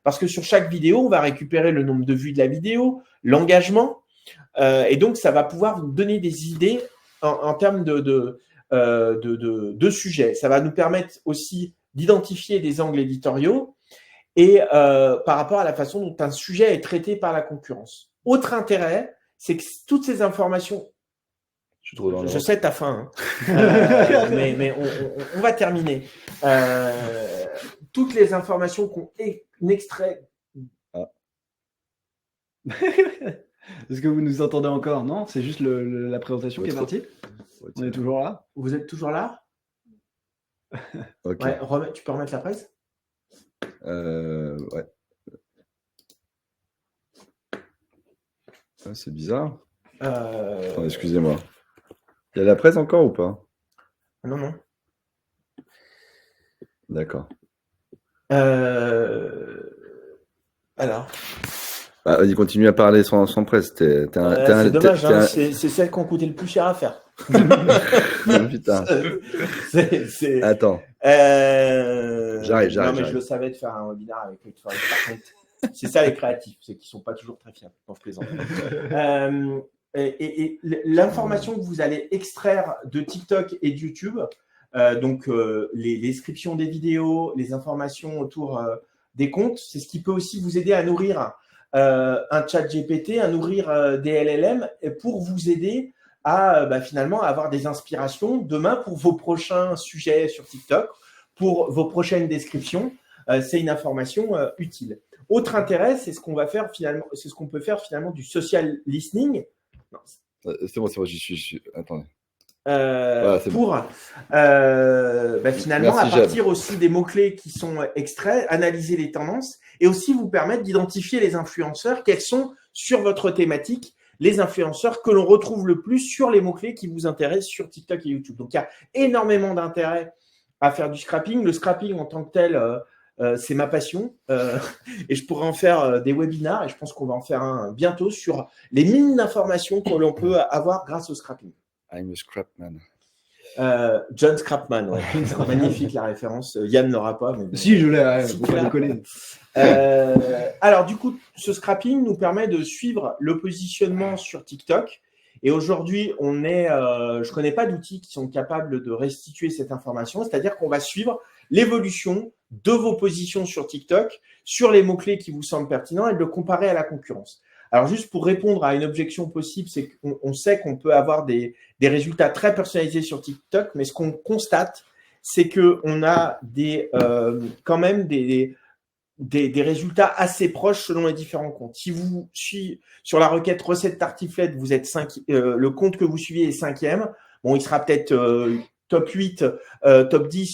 parce que sur chaque vidéo, on va récupérer le nombre de vues de la vidéo, l'engagement, et donc ça va pouvoir nous donner des idées en termes de sujets. Ça va nous permettre aussi d'identifier des angles éditoriaux et par rapport à la façon dont un sujet est traité par la concurrence. Autre intérêt, c'est que toutes ces informations… Je sais, t'as faim, hein. mais on va terminer. Toutes les informations qu'on extrait… Est-ce que vous nous entendez encore? Non, c'est juste la présentation qui est partie. On est toujours là. Vous êtes toujours là? Ok. Ouais, tu peux remettre la presse? Ouais. Ah, c'est bizarre. Attends, excusez-moi. Il y a la presse encore ou pas? Non, non. D'accord. Alors. Bah, vas-y, continue à parler sans presse. C'est dommage, hein, c'est celle qui ont coûté le plus cher à faire. Putain. Attends. J'arrive. Non, mais je le savais de faire un webinaire avec eux. Par contre, c'est ça les créatifs, c'est qu'ils ne sont pas toujours très fiables. Non, je plaisante. Et l'information que vous allez extraire de TikTok et de YouTube, donc les descriptions des vidéos, les informations autour des comptes, c'est ce qui peut aussi vous aider à nourrir un chat GPT, à nourrir des LLM pour vous aider à finalement avoir des inspirations demain pour vos prochains sujets sur TikTok, pour vos prochaines descriptions. C'est une information utile. Autre intérêt, c'est ce qu'on va faire finalement, c'est ce qu'on peut faire finalement du social listening. C'est bon, j'y suis. Attendez. Pour finalement, merci, à partir aussi des mots-clés qui sont extraits, analyser les tendances et aussi vous permettre d'identifier les influenceurs, quels sont sur votre thématique les influenceurs que l'on retrouve le plus sur les mots-clés qui vous intéressent sur TikTok et YouTube. Donc, il y a énormément d'intérêt à faire du scrapping. Le scrapping en tant que tel, c'est ma passion et je pourrais en faire des webinars et je pense qu'on va en faire un bientôt sur les mines d'informations que l'on peut avoir grâce au scrapping. I'm a Scrapman. John Scrapman, ouais. C'est magnifique la référence. Yann n'aura pas. Mais… Si, je l'ai, faut pas déconner. Alors, du coup, ce scrapping nous permet de suivre le positionnement sur TikTok. Et aujourd'hui, je connais pas d'outils qui sont capables de restituer cette information. C'est-à-dire qu'on va suivre l'évolution de vos positions sur TikTok, sur les mots-clés qui vous semblent pertinents et de le comparer à la concurrence. Alors, juste pour répondre à une objection possible, c'est qu'on sait qu'on peut avoir des résultats très personnalisés sur TikTok, mais ce qu'on constate, c'est qu'on a quand même des résultats assez proches selon les différents comptes. Si vous suivez sur la requête recette tartiflette, vous êtes le compte que vous suivez est 5e. Bon, il sera peut-être top 8, top 10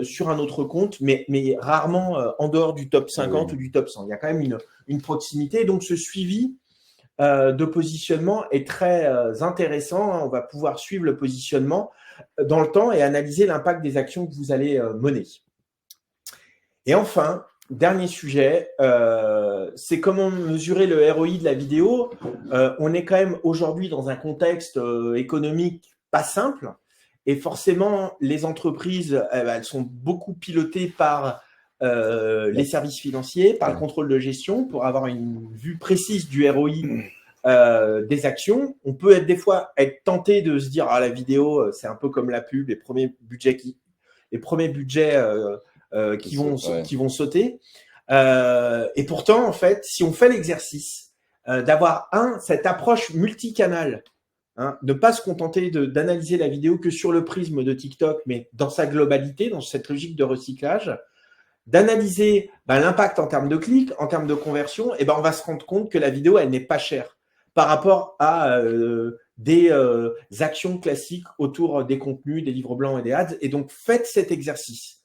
sur un autre compte, mais rarement en dehors du top 50 ou du top 100. Il y a quand même une proximité. Donc, ce suivi de positionnement est très intéressant. On va pouvoir suivre le positionnement dans le temps et analyser l'impact des actions que vous allez mener. Et enfin, dernier sujet, c'est comment mesurer le ROI de la vidéo. On est quand même aujourd'hui dans un contexte économique pas simple et forcément, les entreprises, elles sont beaucoup pilotées par les services financiers, par le contrôle de gestion pour avoir une vue précise du ROI des actions. On peut des fois être tenté de se dire « Ah, la vidéo, c'est un peu comme la pub, les premiers budgets qui vont sauter. » Et pourtant, en fait, si on fait l'exercice d'avoir cette approche multicanal, ne pas se contenter d'analyser la vidéo que sur le prisme de TikTok, mais dans sa globalité, dans cette logique de recyclage, d'analyser l'impact en termes de clics, en termes de conversion, et on va se rendre compte que la vidéo, elle n'est pas chère par rapport à des actions classiques autour des contenus, des livres blancs et des ads. Et donc, faites cet exercice.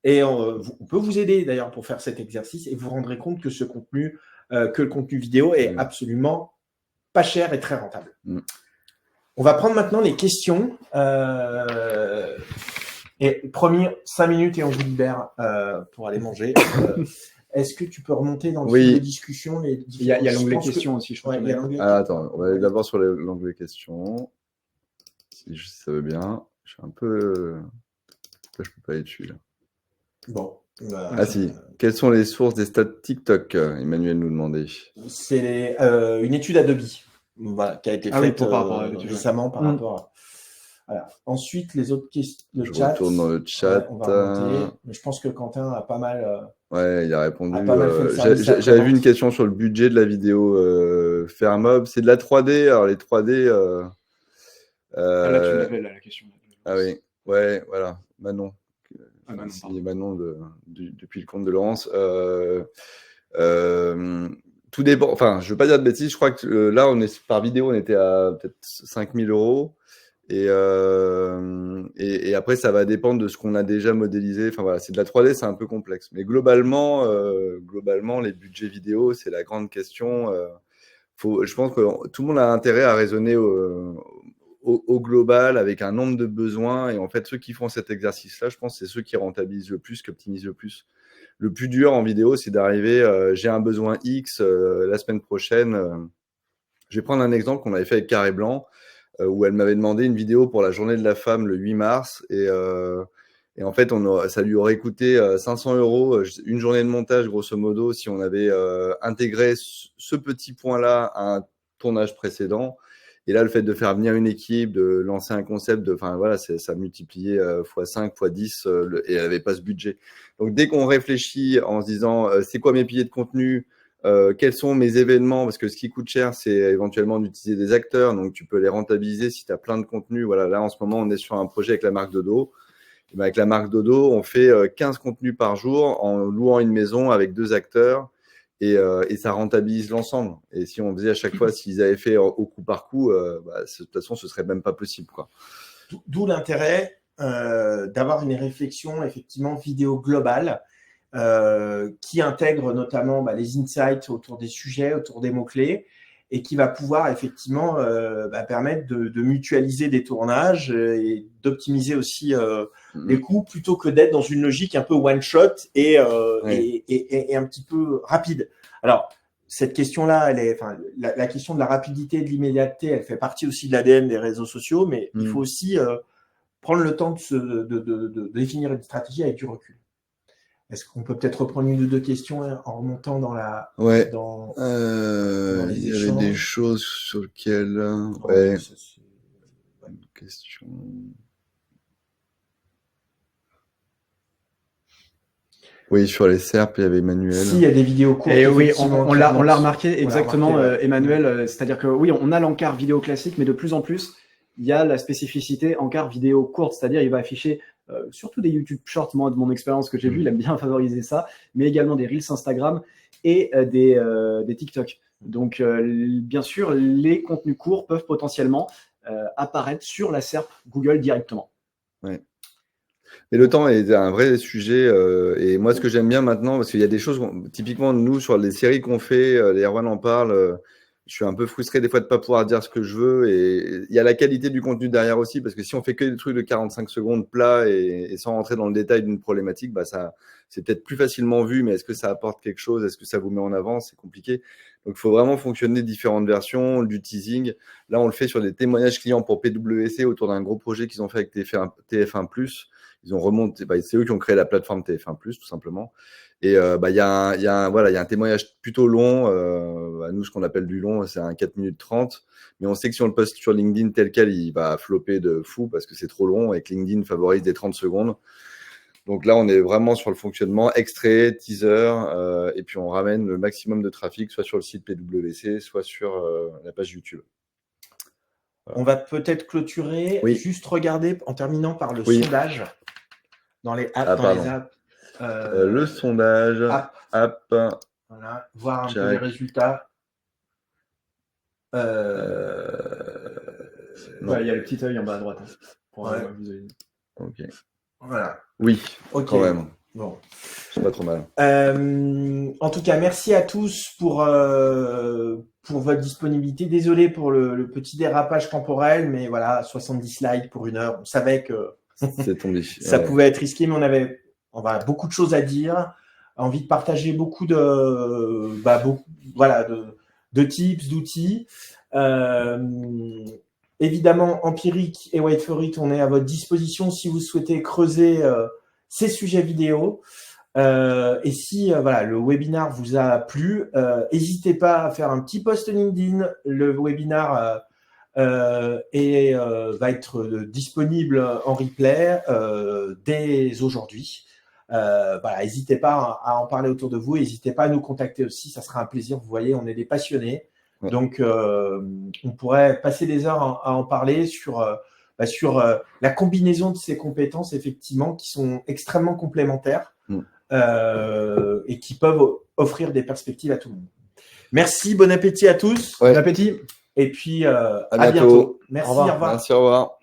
Et on peut vous aider d'ailleurs pour faire cet exercice et vous rendrez compte que que le contenu vidéo est absolument pas cher et très rentable. On va prendre maintenant les questions. Et promis, 5 minutes et on vous libère pour aller manger. Est-ce que tu peux remonter dans le fil de discussion Il y a l'onglet questions aussi, je crois. Attends, on va aller d'abord sur l'onglet questions. Si ça veut bien. Je suis un peu... Pourquoi je peux pas aller dessus là? Bon. Si. Quelles sont les sources des stats TikTok? Emmanuel nous demandait. C'est une étude Adobe qui a été faite récemment par rapport à... Voilà. Ensuite, les autres questions. Je retourne dans le chat. On va remonter. Mais je pense que Quentin a pas mal. Il a répondu. J'avais vu une question sur le budget de la vidéo Fairmob. C'est de la 3D. Alors, les 3D. Là, tu l'avais, la question. Oui. Ouais, voilà. Manon. Manon, Manon depuis le compte de Laurence. Tout dépend. Enfin, je ne veux pas dire de bêtises. Je crois que là, par vidéo, on était à peut-être 5 000 €. Et après, ça va dépendre de ce qu'on a déjà modélisé. Enfin voilà, c'est de la 3D, c'est un peu complexe. Mais globalement, les budgets vidéo, c'est la grande question. Je pense que tout le monde a intérêt à raisonner au global avec un nombre de besoins. Et en fait, ceux qui font cet exercice-là, je pense que c'est ceux qui rentabilisent le plus, qui optimisent le plus. Le plus dur en vidéo, c'est d'arriver, j'ai un besoin X la semaine prochaine. Je vais prendre un exemple qu'on avait fait avec Carré Blanc, où elle m'avait demandé une vidéo pour la journée de la femme le 8 mars. Et en fait, ça lui aurait coûté 500 €, une journée de montage, grosso modo, si on avait intégré ce petit point-là à un tournage précédent. Et là, le fait de faire venir une équipe, de lancer un concept, ça multipliait x5, x10, et elle n'avait pas ce budget. Donc, dès qu'on réfléchit en se disant, c'est quoi mes piliers de contenu ? Quels sont mes événements? Parce que ce qui coûte cher, c'est éventuellement d'utiliser des acteurs. Donc, tu peux les rentabiliser si tu as plein de contenu. Voilà, là, en ce moment, on est sur un projet avec la marque Dodo. Et avec la marque Dodo, on fait 15 contenus par jour en louant une maison avec 2 acteurs. Et ça rentabilise l'ensemble. Et si on faisait à chaque fois, s'ils avaient fait au coup par coup, de toute façon, ce serait même pas possible, quoi. D'où l'intérêt d'avoir une réflexion effectivement vidéo globale qui intègre notamment les insights autour des sujets, autour des mots-clés, et qui va pouvoir effectivement permettre de mutualiser des tournages et d'optimiser aussi les coûts, plutôt que d'être dans une logique un peu one-shot et un petit peu rapide. Alors, cette question-là, la question de la rapidité et de l'immédiateté, elle fait partie aussi de l'ADN des réseaux sociaux, mais il faut aussi prendre le temps de définir une stratégie avec du recul. Est-ce qu'on peut peut-être reprendre une ou deux questions en remontant dans la... Ouais. dans il y avait des choses sur lesquelles... Une question... Oui, sur les SERP, il y avait Emmanuel. Si, il y a des vidéos courtes. Et oui, on l'a remarqué exactement, Emmanuel. C'est-à-dire que oui, on a l'encart vidéo classique, mais de plus en plus, il y a la spécificité encart vidéo courte, c'est-à-dire il va afficher surtout des YouTube Shorts, moi de mon expérience que j'ai vu, il aime bien favoriser ça, mais également des Reels Instagram et des TikTok. Donc bien sûr, les contenus courts peuvent potentiellement apparaître sur la SERP Google directement. Ouais. Mais le temps est un vrai sujet, et moi ce que j'aime bien maintenant, parce qu'il y a des choses, typiquement nous sur les séries qu'on fait, les Erwan en parle, je suis un peu frustré des fois de ne pas pouvoir dire ce que je veux, et il y a la qualité du contenu derrière aussi, parce que si on fait que des trucs de 45 secondes plats et sans rentrer dans le détail d'une problématique, c'est peut-être plus facilement vu, mais est-ce que ça apporte quelque chose? Est-ce que ça vous met en avant? C'est compliqué. Donc il faut vraiment fonctionner différentes versions, du teasing. Là on le fait sur des témoignages clients pour PwC autour d'un gros projet qu'ils ont fait avec TF1+. Ils ont remonté, c'est eux qui ont créé la plateforme TF1+, tout simplement. Et il y a un témoignage plutôt long. À nous, ce qu'on appelle du long, c'est un 4 minutes 30. Mais on sait que si on le poste sur LinkedIn tel quel, il va flopper de fou parce que c'est trop long et que LinkedIn favorise des 30 secondes. Donc là, on est vraiment sur le fonctionnement extrait, teaser, et puis on ramène le maximum de trafic, soit sur le site PwC, soit sur la page YouTube. On va peut-être clôturer, juste regarder en terminant par le sondage dans les apps. Les apps le sondage, app. Voilà, voir un peu les résultats. Il y a le petit œil en bas à droite. Ok. Voilà. Oui, quand même. Bon. C'est pas trop mal. En tout cas, merci à tous pour votre disponibilité. Désolé pour le petit dérapage temporel, mais voilà, 70 slides pour 1 heure. On savait que C'est tombé. ça Ouais. pouvait être risqué, mais on avait beaucoup de choses à dire, envie de partager beaucoup de tips, d'outils. Évidemment, Empiric et Wait for It, on est à votre disposition si vous souhaitez creuser ces sujets vidéo. Et si le webinaire vous a plu, n'hésitez pas à faire un petit post LinkedIn. Le webinaire va être disponible en replay dès aujourd'hui. N'hésitez pas à en parler autour de vous. N'hésitez pas à nous contacter aussi. Ça sera un plaisir. Vous voyez, on est des passionnés. Ouais. Donc, on pourrait passer des heures à en parler sur la combinaison de ces compétences, effectivement, qui sont extrêmement complémentaires. Et qui peuvent offrir des perspectives à tout le monde. Merci, bon appétit à tous. Ouais. Bon appétit. Et puis à bientôt. bientôt. Merci, Au revoir. au revoir. Merci, au revoir.